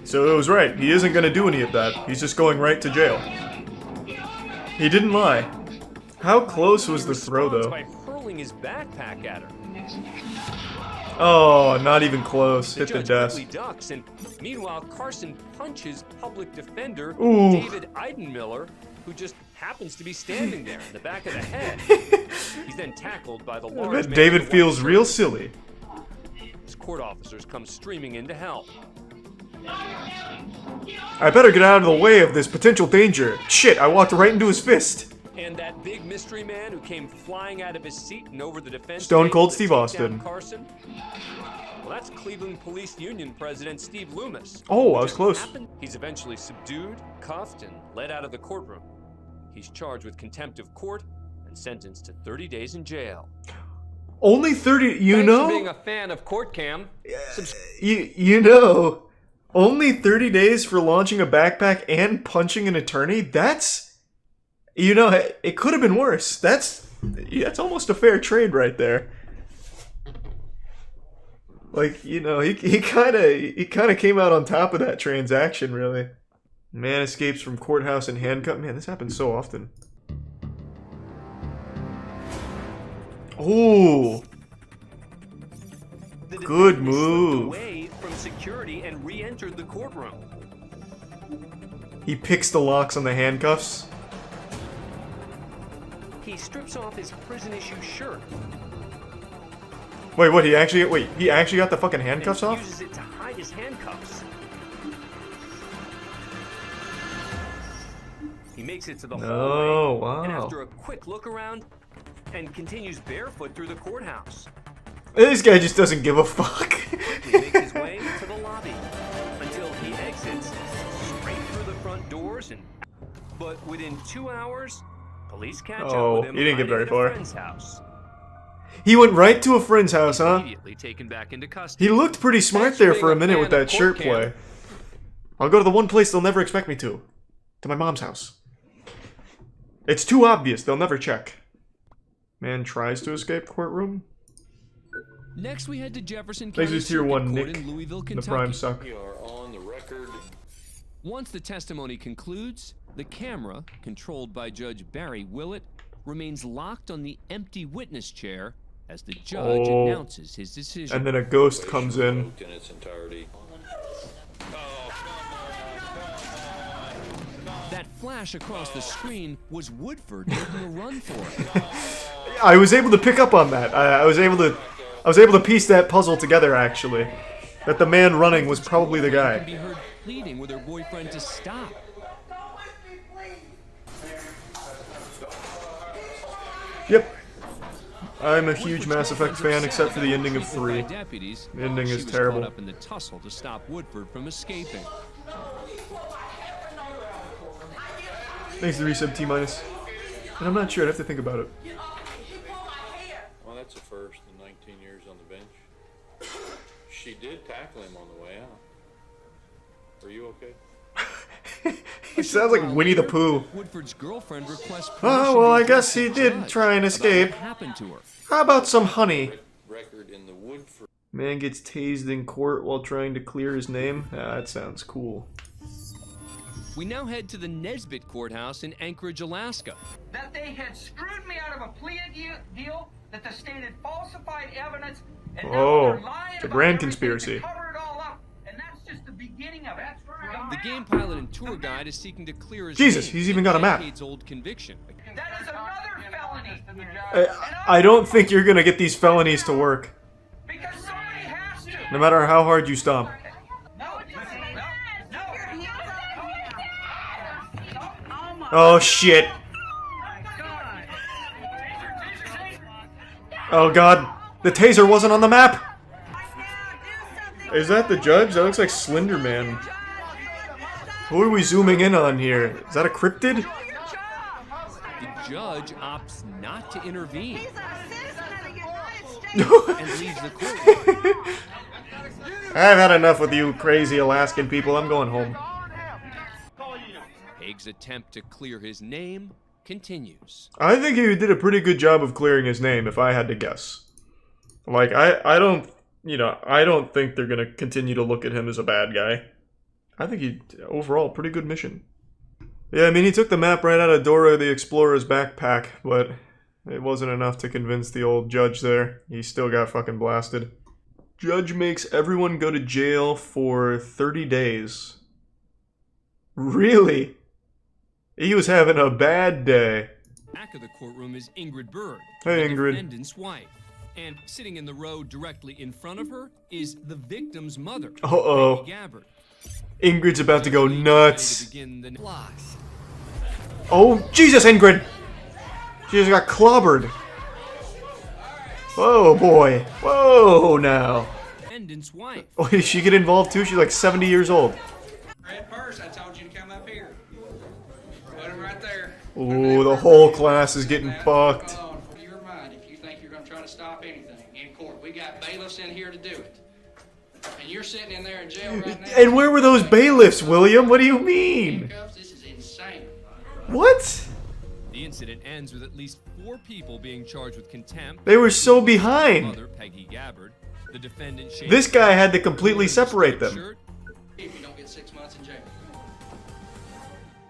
So it was right. He isn't going to do any of that. He's just going right to jail. He didn't lie. How close was the throw, though? By hurling his backpack at her. Oh, not even close. Hit the desk. Quickly ducks, and meanwhile, Carson punches public defender Ooh. David Eidenmiller, who just happens to be standing there in the back of the head. He's then tackled by the large man. David feels real silly. His court officers come streaming in to help. I better get out of the way of this potential danger. Shit, I walked right into his fist. And that big mystery man who came flying out of his seat and over the defense. Stone Cold Steve Austin. Carson. Well, that's Cleveland Police Union President Steve Loomis. Oh, I was close. He's eventually subdued, cuffed, and led out of the courtroom. He's charged with contempt of court and sentenced to 30 days in jail. Only 30, you Thanks know? for being a fan of CourtCam. You know, only 30 days for launching a backpack and punching an attorney? That's... You know, it could have been worse. That's almost a fair trade right there. Like, you know, he kind of came out on top of that transaction, really. Man escapes from courthouse in handcuff. Man, this happens so often. Oh, good move. Away from security and re-entered the courtroom. He picks the locks on the handcuffs. He strips off his prison-issue shirt. Wait, what? He actually got the fucking handcuffs off? He uses it to hide his handcuffs. He makes it to the hallway. Oh, wow. And after a quick look around, and continues barefoot through the courthouse. This guy just doesn't give a fuck. He makes his way to the lobby until he exits straight through the front doors. But within 2 hours, police catch up with him he didn't get very hiding at a far. friend's house. He went right to a friend's house, huh? Immediately taken back into custody. He looked pretty smart there for a minute with that shirt play. I'll go to the one place they'll never expect me to. To my mom's house. It's too obvious, they'll never check. Man tries to escape courtroom. Next we head to Jefferson Thanks County to tier Circuit 1 Court Nick. in Louisville, The Kentucky. prime suck. We are on the record. Once the testimony concludes, the camera, controlled by Judge Barry Willett, remains locked on the empty witness chair as the judge announces his decision. And then a ghost comes in. In its entirety. That flash across the screen was Woodford making a run for it. I was able to pick up on that. I was able to piece that puzzle together, actually. That the man running was probably the guy. Can be heard pleading with her boyfriend to stop. Yep. I'm a huge Mass Effect fan, except for the ending of 3. The ending is terrible. Up in the tussle to stop Woodford from escaping. Thanks to resub T-. And I'm not sure, I'd have to think about it. Well, that's a first in 19 years on the bench. She did tackle him on the way out. Are you okay? He sounds like Winnie the Pooh. Woodford's girlfriend requests Oh, well, I guess he did try and escape. How about some honey? Record in the Woodford. Man gets tased in court while trying to clear his name. Ah, that sounds cool. We now head to the Nesbitt Courthouse in Anchorage, Alaska. That they had screwed me out of a plea deal, that the state had falsified evidence, and now they're lying it's a about grand everything conspiracy. to cover it all up, and that's just the beginning of it. The game pilot and tour guide is seeking to clear his Jesus, name he's in even got a map. decades-old conviction. That is another felony. I don't think you're gonna get these felonies to work. Because somebody has to. No matter how hard you stomp. Oh shit. Oh god. The taser wasn't on the map! Is that the judge? That looks like Slender Man. Who are we zooming in on here? Is that a cryptid? The judge opts not to intervene. and leaves the court. I've had enough with you crazy Alaskan people. I'm going home. Haig's attempt to clear his name continues. I think he did a pretty good job of clearing his name, if I had to guess. Like, I don't, you know, I don't think they're gonna continue to look at him as a bad guy. I think he, overall, pretty good mission. Yeah, I mean, he took the map right out of Dora the Explorer's backpack, but it wasn't enough to convince the old judge there. He still got fucking blasted. Judge makes everyone go to jail for 30 days. Really? He was having a bad day. Back of the courtroom is Ingrid Bird, Hey, the Ingrid. defendant's wife. And sitting in the row directly in front of her is the victim's mother, Uh-oh. Peggy Gabbard. Ingrid's about to go nuts. Begin the blocks. Oh, Jesus, Ingrid! She just got clobbered. Whoa, boy. Whoa, now. Defendant's wife. Oh, did she get involved too? She's like 70 years old. Red purse, I told you to come up here. Put him right there. Ooh, the whole class is getting fucked. Your mind if you think you're going to try to stop anything in court. We got bailiffs in here to do it. And you're sitting in there in jail right now. And where were those bailiffs, William? What do you mean? This is insane. What? The incident ends with at least 4 people being charged with contempt. They were so behind. Mother, Peggy Gabbard. The defendant, This guy had to completely separate them. If you don't get 6 months in jail.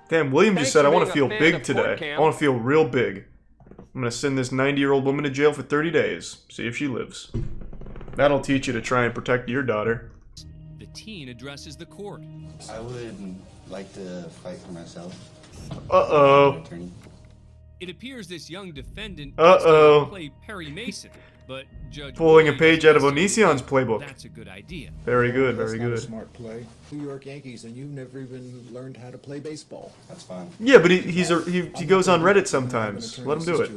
Damn, William just said, I want to feel fan big of today. CourtCam. I want to feel real big. I'm going to send this 90-year-old woman to jail for 30 days. See if she lives. That'll teach you to try and protect your daughter. The teen addresses the court. I would like to fight for myself. Uh-oh. It appears this young defendant Uh-oh. play Perry Mason, but Judge Pulling a Williams page out of assumes Onision's playbook. That's a good idea. Very good, very That's not a good. smart play. New York Yankees, and you've never even learned how to play baseball. That's fine. Yeah, but he goes on Reddit sometimes. Let him do it.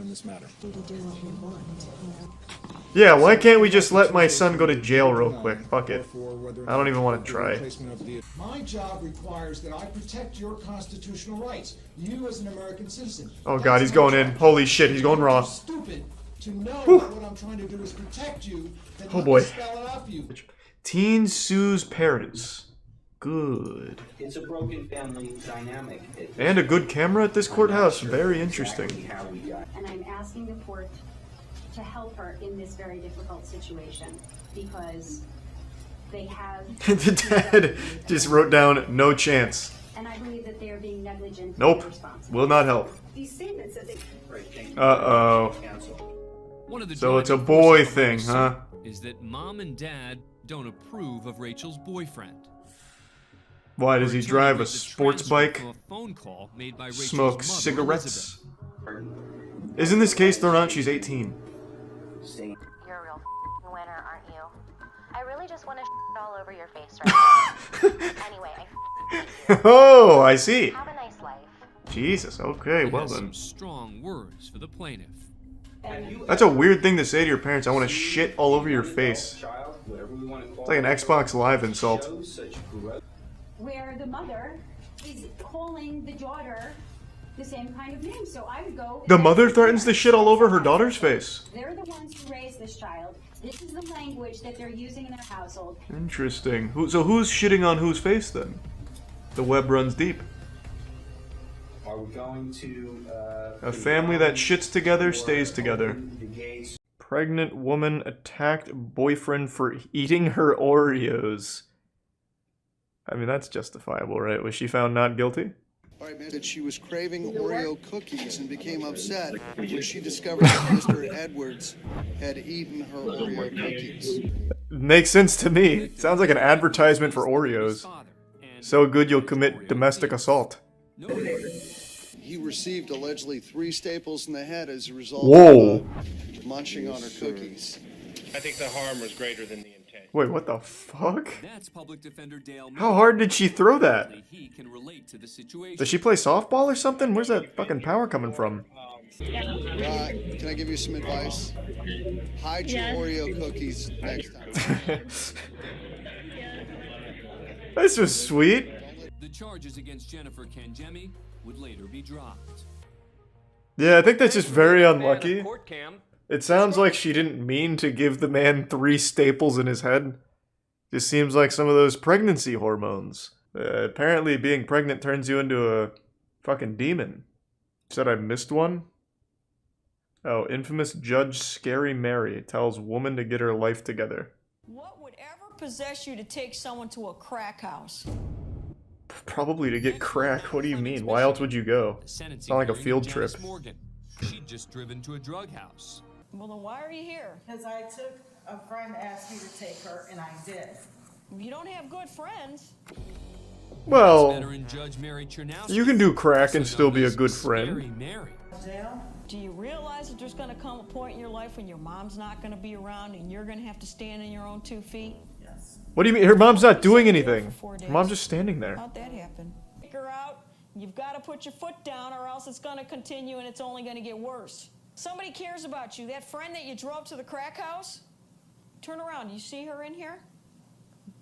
Yeah, why can't we just let my son go to jail real quick? Fuck it. I don't even want to try. My job requires that I protect your constitutional rights. You as an American citizen. Oh god, he's going in. Holy shit, he's going raw. Stupid to know that what I'm trying to do is protect you. Then Oh let boy. me spell it out for you. Teen sues parents. Good. It's a broken family dynamic. And a good camera at this courthouse. Very interesting. And I'm asking the court to help her in this very difficult situation because they have. The dad just wrote down no chance. And I believe that they are being negligent. Nope. And irresponsible. Will not help. These statements that they. Uh-oh. One of the So it's a driving boy forces of thing, this huh? Is that mom and dad don't approve of Rachel's boyfriend. Why does he We're told drive a that the sports transcript bike? from a phone call made by Rachel's Smoke mother, cigarettes? Elizabeth. Isn't this case thrown out? She's 18. You're a real winner, aren't you? I really just want to all over your face right now. Anyway, Oh, I see. have a nice life. Jesus, okay, He well has then. some strong words for the plaintiff. That's a weird thing to say to your parents. I want to shit all over your face. It's like an Xbox Live insult. Where the mother is calling the daughter the same kind of name. So I would go. The mother threatens the shit all over her daughter's face. They're the ones who raised this child. This is the language that they're using in their household. Interesting. So who's shitting on whose face then? The web runs deep. Are we going to A family that shits together stays together. Pregnant woman attacked boyfriend for eating her Oreos. I mean, that's justifiable, right? Was she found not guilty? That she was craving Oreo cookies and became upset when she discovered that Mr. Edwards had eaten her Oreo cookies. Makes sense to me. Sounds like an advertisement for Oreos. So good you'll commit domestic assault. He received allegedly 3 staples in the head as a result Whoa. of munching on her cookies. I think the harm was greater than the intent. Wait, what the fuck? That's Public Defender Dale. How hard did she throw that? He can relate to the situation. Does she play softball or something? Where's that fucking power coming from? Can I give you some advice? Hide your Oreo cookies next time. This was sweet. The charges against Jennifer Kangemi would later be dropped. Yeah, I think that's just very unlucky. CourtCam. It sounds like she didn't mean to give the man 3 staples in his head. Just seems like some of those pregnancy hormones. Apparently being pregnant turns you into a fucking demon. Said I missed one? Oh, infamous Judge Scary Mary tells woman to get her life together. What would ever possess you to take someone to a crack house? Probably to get crack. What do you mean? Why else would you go? It's not like a field trip. Morgan. She'd just driven to a drug house. Well, then why are you here? Because I took a friend asked me to take her, and I did. You don't have good friends. Well, Veteran Judge Mary Chernowski you can do crack and still be a good friend. Scary Mary. Do you realize that there's going to come a point in your life when your mom's not going to be around and you're going to have to stand on your own 2 feet? Yes. What do you mean? Her mom's not doing anything. Her mom's just standing there. How'd that happen? Take her out. You've got to put your foot down or else it's going to continue and it's only going to get worse. Somebody cares about you. That friend that you drove to the crack house? Turn around. You see her in here?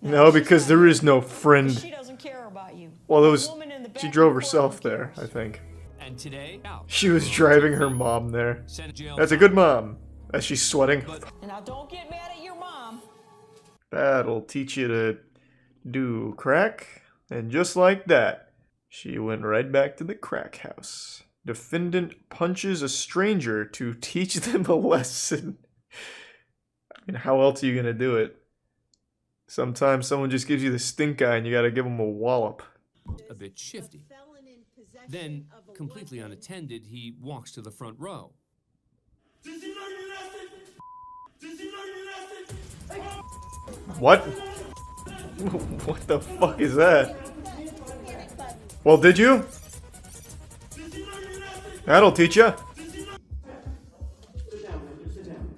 No, because there is no friend. She doesn't care about you. Well, it was. The woman in the back She of drove the herself courtroom there, I think. And today, out. She was driving her mom there. That's a good mom. As she's sweating. And now don't get mad at your mom. That'll teach you to do crack. And just like that, she went right back to the crack house. Defendant punches a stranger to teach them a lesson. I mean, how else are you gonna do it? Sometimes someone just gives you the stink eye and you gotta give them a wallop. A bit shifty. Then, completely unattended, he walks to the front row. What? What the fuck is that? Well, did you? That'll teach ya.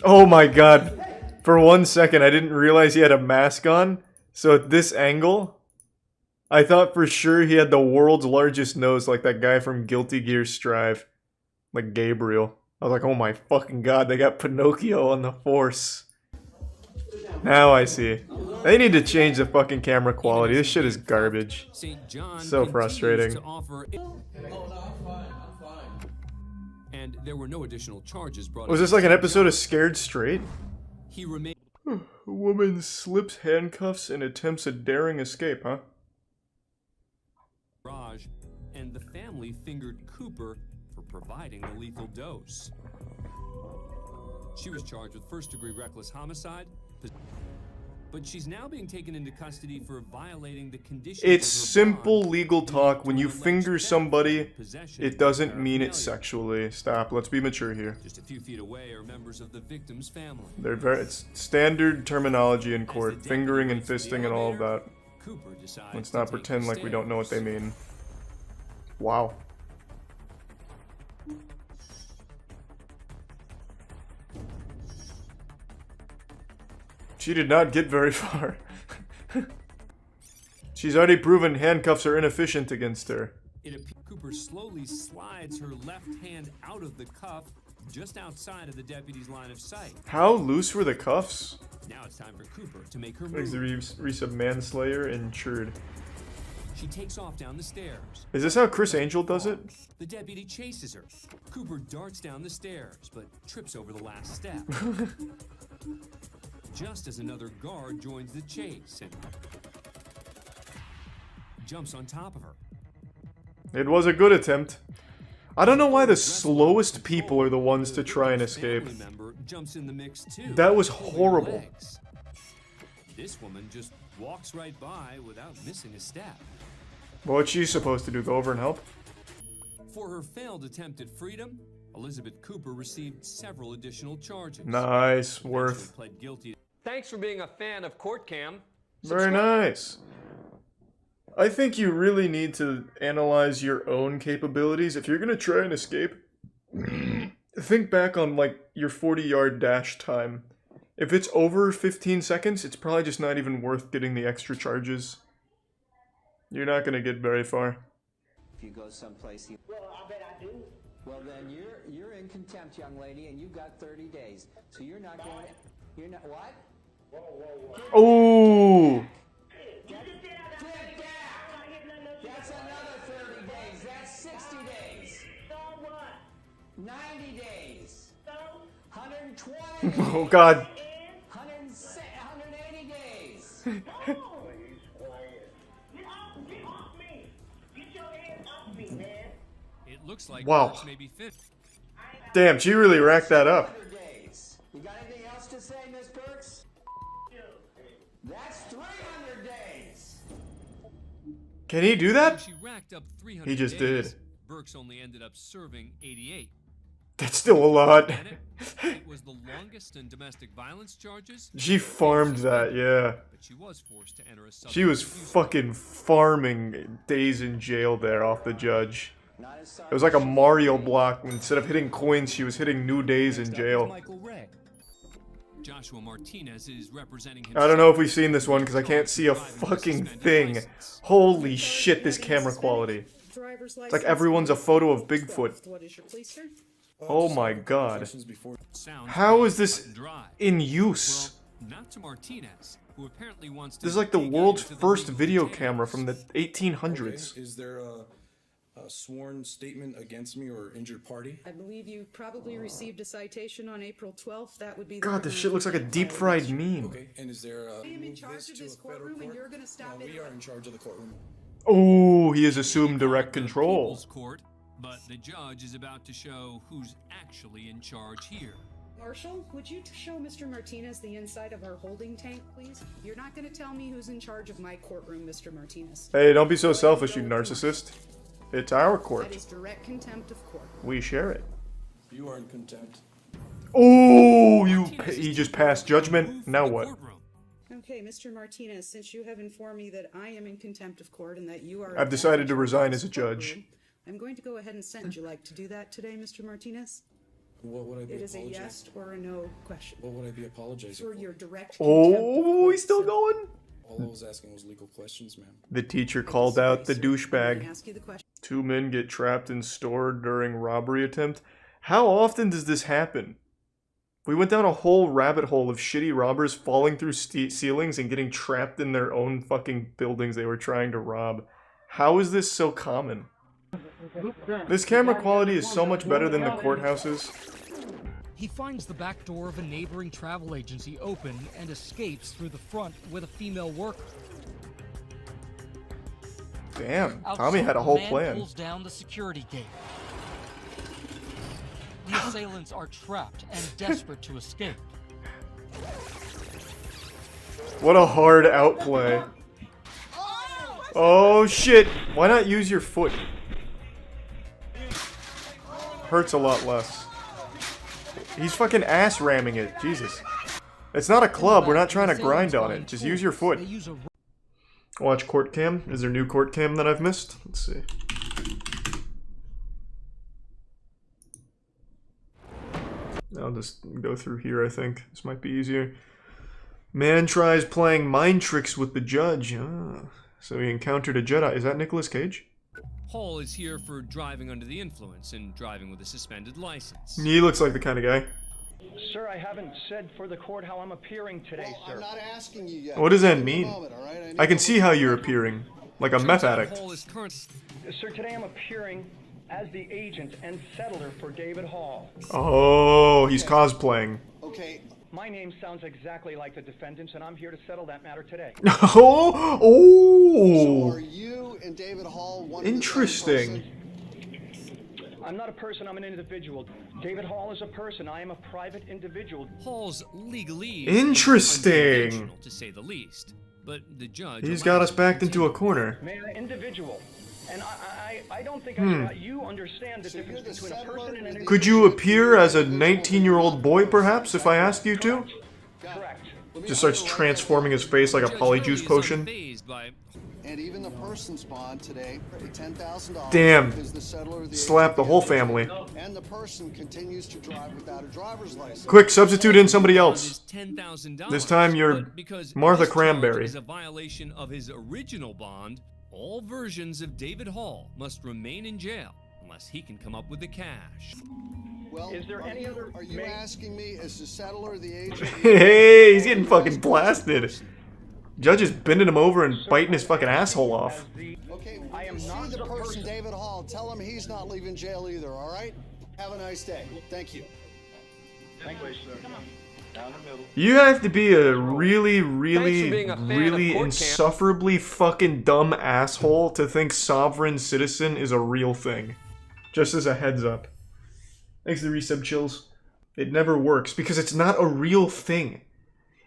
Oh my god. For 1 second, I didn't realize he had a mask on. So at this angle, I thought for sure he had the world's largest nose like that guy from Guilty Gear Strive. Like Gabriel. I was like, oh my fucking god, they got Pinocchio on the force. Now I see. They need to change the fucking camera quality. This shit is garbage. So frustrating. and there were no additional charges brought. Was this like an episode of Scared Straight? He remained. A woman slips handcuffs and attempts a daring escape, huh? Raj, and the family fingered Cooper for providing the lethal dose. She was charged with first-degree reckless homicide, but she's now being taken into custody for violating the conditions. It's of her simple bond. legal talk. When you finger somebody, it doesn't mean it sexually. Stop. Let's be mature here. Just a few feet away are members of the victim's family. It's standard terminology in court. Fingering and fisting and all of that. Cooper decides Let's not pretend like we don't know what they mean. Wow. She did not get very far. She's already proven handcuffs are inefficient against her. Cooper slowly slides her left hand out of the cuff just outside of the deputy's line of sight. How loose were the cuffs? Now it's time for Cooper to make her Makes the move. Reese of manslayer insured. She takes off down the stairs. Is this how Chris Angel does it? The deputy chases her. Cooper darts down the stairs, but trips over the last step. Just as another guard joins the chase and jumps on top of her. It was a good attempt. I don't know why the slowest people are the ones to try and escape. Jumps in the mix too. That was horrible. This woman just walks right by without missing a step. What's she supposed to do? Go over and help? For her failed attempt at freedom, Elizabeth Cooper received several additional charges. Nice. Worth. Pled guilty. Thanks for being a fan of CourtCam. Very nice. I think you really need to analyze your own capabilities. If you're gonna try and escape, think back on like your 40-yard dash time. If it's over 15 seconds, it's probably just not even worth getting the extra charges. You're not gonna get very far. If you go someplace, well, I bet I do. Well, then you're in contempt, young lady, and you've got 30 days. So you're not going. You're not what? Whoa, whoa, Oh. whoa. That's another 30 days. That's 60 days. So what? 90 days. So 120. Oh God. 180 days. It looks like Wow. Burks may be fit. Damn, she really racked that up. You got anything else to say, Miss Burks? That's 300 days. Can he do that? She racked up 300 He just days. did. Burks only ended up serving 88. That's still a lot. It was the longest in domestic violence charges. She farmed that, yeah. But she was forced to enter a She was fucking farming days in jail there off the judge. It was like a Mario block. Instead of hitting coins, she was hitting new days in jail. Michael Ray. Joshua Martinez is representing I don't know if we've seen this one because I can't see a fucking thing. Holy shit, this camera quality. It's like everyone's a photo of Bigfoot. Oh my god. How is this in use? Not to Martinez, who apparently wants to This is like the world's first video camera from the 1800s. Okay. Is there a sworn statement against me or injured party? I believe you probably received a citation on April 12th. That would be. God, this shit looks like a deep-fried meme. Okay, and is there I am in charge of this courtroom, and you're gonna stop it. We are in charge of the courtroom. Oh, he has assumed direct control. Court, but the judge is about to show who's actually in charge here. Marshall, would you show Mr. Martinez the inside of our holding tank, please? You're not going to tell me who's in charge of my courtroom, Mr. Martinez. Hey, don't be so selfish, you narcissist. It's our court. That is direct contempt of court. We share it. You are in contempt. Oh, he just passed judgment. Now what? Okay, Mr. Martinez, since you have informed me that I am in contempt of court and that you are... I've decided to resign as a judge. I'm going to go ahead and sentence. Would you like to do that today, Mr. Martinez? What would I be It is a apologizing? yes or a no question. What would I be apologizing For for? your direct Oh, he's still going? All I was asking was legal questions, ma'am. The teacher called out the Let douchebag. me ask you the question. 2 men get trapped in store during robbery attempt. How often does this happen? We went down a whole rabbit hole of shitty robbers falling through ceilings and getting trapped in their own fucking buildings they were trying to rob. How is this so common? This camera quality is so much better than the courthouses. He finds the back door of a neighboring travel agency open and escapes through the front with a female worker. Damn, Outside, Tommy had a whole the man plan. pulls down the security gate. The assailants are trapped and desperate to escape. What a hard outplay. Oh shit! Why not use your foot? Hurts a lot less. He's fucking ass ramming it. Jesus. It's not a club. We're not trying to grind on it. Just use your foot. Watch CourtCam. Is there new CourtCam that I've missed? Let's see. I'll just go through here, I think. This might be easier. Man tries playing mind tricks with the judge. Ah, so he encountered a Jedi. Is that Nicolas Cage? Hall is here for driving under the influence and driving with a suspended license. He looks like the kind of guy. Sir, I haven't said for the court how I'm appearing today, sir. I'm not asking you yet. What does that mean? Moment, all right? I can see how you're appearing. Like a meth addict. Sir, today I'm appearing as the agent and settler for David Hall. Oh, he's cosplaying. Okay. My name sounds exactly like the defendants, and I'm here to settle that matter today. Oh! So are you and David Hall one Interesting. I'm not a person, I'm an individual. David Hall is a person, I am a private individual. Hall's legalese Interesting. is unconventional, to say the least. But the judge He's got us backed into a corner. Man, individual. And I don't think you understand the difference between a person and an individual. Could you appear as a 19-year-old boy, perhaps, if I asked you to? Correct. Just starts transforming his face like a polyjuice potion. And even the person's bond today, the $10,000. Damn. Is the settler of the Slap the whole family. And the person continues to drive without a driver's license. Quick, substitute in somebody else. $10,000. This time you're Because Martha this charge Cranberry. is a violation of his original bond. All versions of David Hall must remain in jail unless he can come up with the cash. Well, is there any other? Are you asking me as the settler, the agent? Hey, he's getting fucking blasted. Judge is bending him over and biting his fucking asshole off. Okay, I am not the person, David Hall. Tell him he's not leaving jail either. All right. Have a nice day. Thank you. Thank you, sir. Down the middle. You have to be a really, of insufferably fucking dumb asshole to think sovereign citizen is a real thing. Just as a heads up. Thanks to the resub chills. It never works because it's not a real thing.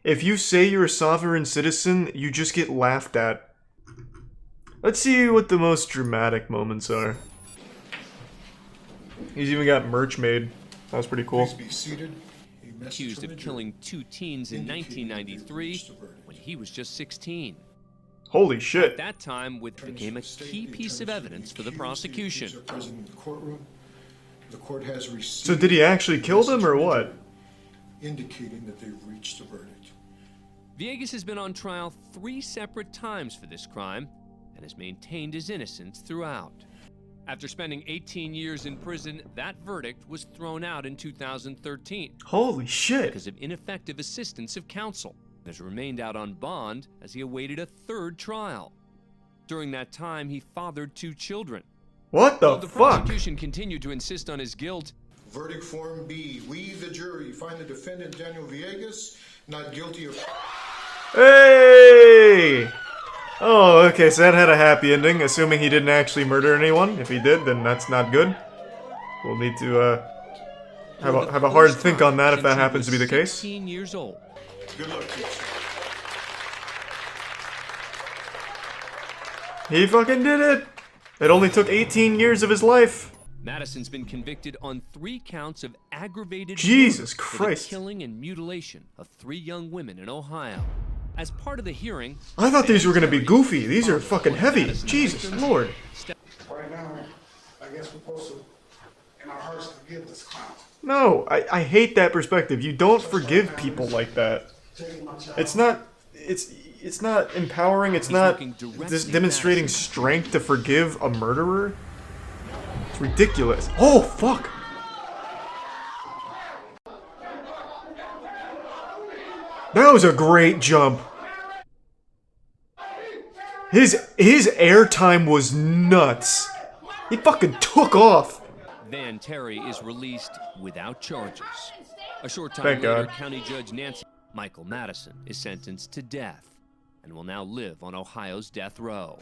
If you say you're a sovereign citizen, you just get laughed at. Let's see what the most dramatic moments are. He's even got merch made. That was pretty cool. Please be seated. Accused of killing 2 teens in 1993 when he was just 16. Holy shit. At that time, which became a key piece of evidence for the prosecution. The court has received. So did he actually kill them or what? Indicating that they've reached a verdict. Villegas has been on trial 3 separate times for this crime and has maintained his innocence throughout. After spending 18 years in prison, that verdict was thrown out in 2013. Holy shit. Because of ineffective assistance of counsel. He has remained out on bond as he awaited a 3rd trial. During that time, he fathered 2 children. What the While the fuck? prosecution continued to insist on his guilt. Verdict form B. We, the jury, find the defendant Daniel Villegas not guilty of. Hey! Oh, okay, so that had a happy ending, assuming he didn't actually murder anyone. If he did, then that's not good. We'll need to, have a hard think on that if that happens to be the case. 16 years old. Good luck to you. He fucking did it! It only took 18 years of his life. Madison's been convicted on 3 counts of aggravated Jesus murder for Christ. the killing and mutilation of 3 young women in Ohio. As part of the hearing, I thought these were gonna be goofy. These are fucking heavy. Jesus Lord. Right now, I guess we're supposed to, in our hearts, forgive this clown. No, I hate that perspective. You don't forgive people like that. It's not empowering. It's not just demonstrating strength to forgive a murderer. It's ridiculous. Oh, fuck. That was a great jump. His airtime was nuts. He fucking took off. Van Terry is released without charges. A short time Thank later, God. County Judge Nancy Michael Madison is sentenced to death and will now live on Ohio's death row.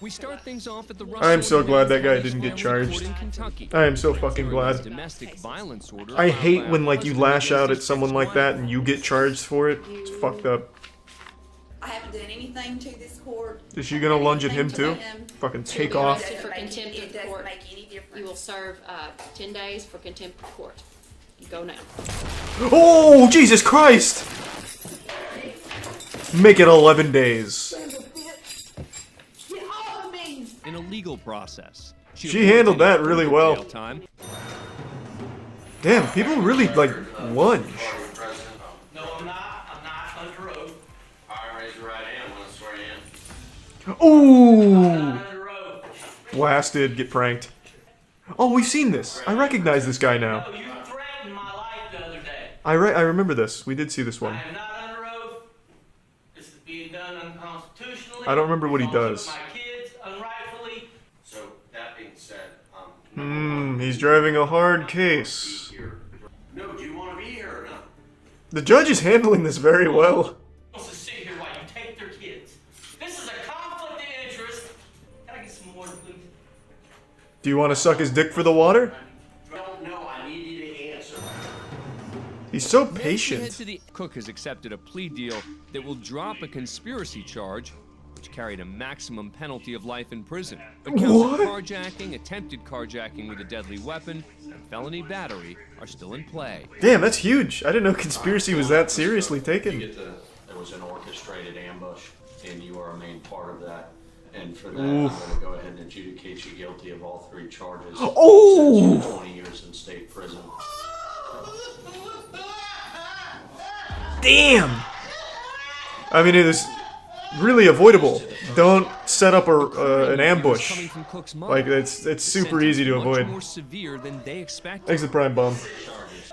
We start things off at the I am so glad that guy Russell didn't get Family charged. Court in Kentucky. I am so fucking glad. Domestic violence order I filed hate by when a like you husband lash out against at his someone like that and you get charged for it. It's fucked up. I haven't done anything to this court. Is she gonna lunge at him too? Fucking take off. For contempt of the court. You will serve 10 days for contempt of court. You go now. Oh, Jesus Christ! Make it 11 days. In a legal process. She handled that really well. Jail time. Damn, people really like lunge. No, I'm not. I'm not under oath. I raise your right hand when I swear in. Ooh! Blasted, get pranked. Oh, we've seen this. I recognize this guy now. You threatened my life the other day. I remember this. We did see this one. I am not under oath. This is being done unconstitutionally. I don't remember what he does. My kids unrightfully. So, that being said, He's driving a hard case. no, do you want to be here or not? The judge is handling this very well. Supposed to sit here while you take their kids. This is a conflict of interest. Can I get some more, please? Do you want to suck his dick for the water? Don't know. I need you to answer. He's so Head patient. to the Cook has accepted a plea deal that will drop a conspiracy charge, which carried a maximum penalty of life in prison. But counts What? of carjacking, attempted carjacking with a deadly weapon, and felony battery are still in play. Damn, that's huge. I didn't know conspiracy was that seriously taken. There was an orchestrated ambush, and you are a main part of that. And for that, Oof. I'm going to go ahead and adjudicate you guilty of all 3 charges. Oh! Sentence you to 20 years in state prison. Damn! I mean, it is really avoidable. Don't set up an ambush. Like, it's super easy to avoid. Much more severe than they expected. Thanks to Prime Bomb.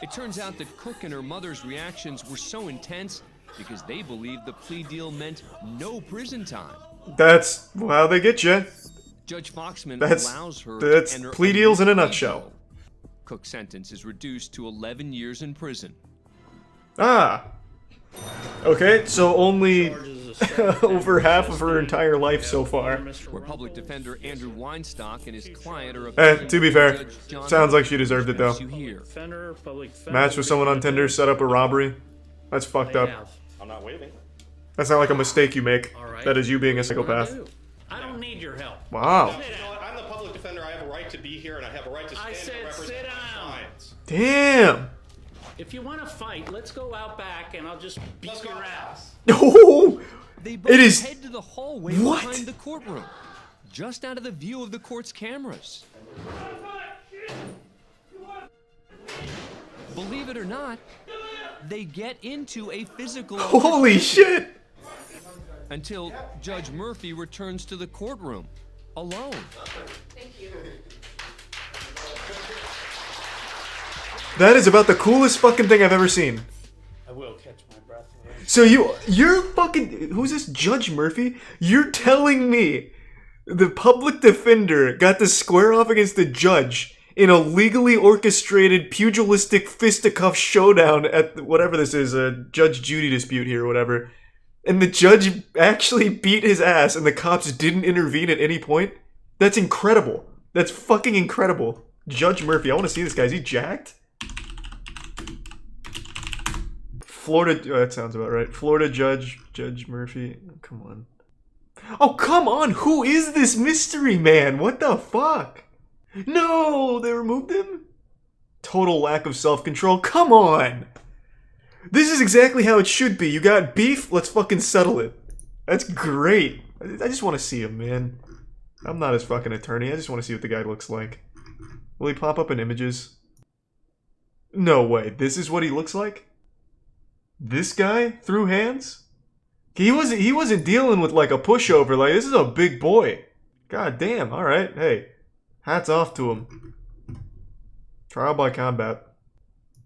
It turns out that Cook and her mother's reactions were so intense because they believed the plea deal meant no prison time. That's how they get you. Judge Foxman That's allows her that's to enter plea a deals in a plea nutshell. deal. Cook's sentence is reduced to 11 years in prison. Ah. Okay, so only over half of her entire life so far. Where public defender Andrew Weinstock and his client are To be fair, sounds like she deserved it though. Defender, public defender. Match with someone on Tinder, set up a robbery. That's fucked up. I'm not waving. That's not like a mistake you make. That is you being a psychopath. I don't need your help. Wow. You know what? I'm the public defender. I have a right to be here, and I have a right to stand and represent my clients. Damn. If you want to fight, let's go out back, and I'll just beat your ass. Oh, They both it is. head to the hallway What? behind the courtroom, just out of the view of the court's cameras. Believe it or not, they get into a physical Holy altercation shit. until Judge Murphy returns to the courtroom alone. That is about the coolest fucking thing I've ever seen. I will catch my breath. So you're fucking, who's this, Judge Murphy? You're telling me the public defender got to square off against the judge in a legally orchestrated pugilistic fisticuff showdown at whatever this is, a Judge Judy dispute here or whatever, and the judge actually beat his ass and the cops didn't intervene at any point? That's incredible. That's fucking incredible. Judge Murphy, I want to see this guy. Is he jacked? Florida, that sounds about right. Florida Judge Murphy. Come on. Oh, come on. Who is this mystery man? What the fuck? No, they removed him? Total lack of self-control. Come on. This is exactly how it should be. You got beef? Let's fucking settle it. That's great. I just want to see him, man. I'm not his fucking attorney. I just want to see what the guy looks like. Will he pop up in images? No way. This is what he looks like? This guy threw hands? He wasn't dealing with like a pushover. Like, this is a big boy. God damn. All right. Hey, hats off to him. Trial by combat.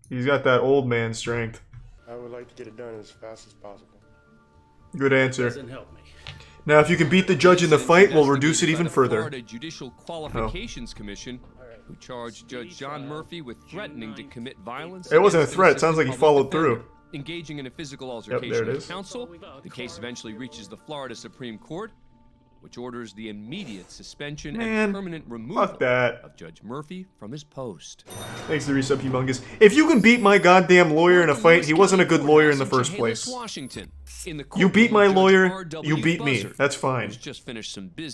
He's got that old man strength. I would like to get it done as fast as possible. Good answer. Doesn't help me. Now, if you can beat the judge in the fight, we'll reduce it even further. Florida Judicial Qualifications Commission, who charged Judge John Murphy with threatening to commit violence. It wasn't a against threat. It sounds like he innocent followed public defender, through. Engaging in a physical Yep, altercation there it with is. counsel. The case eventually reaches the Florida Supreme Court, which orders the immediate suspension and permanent removal of Judge Murphy from his post. Thanks to Resub Humongous. If you can beat my goddamn lawyer in a fight, he wasn't a good lawyer in the first place. Washington. In the You beat my courtroom, lawyer, Judge you R.W. beat me. Buzzard, That's fine. who's just finished some business.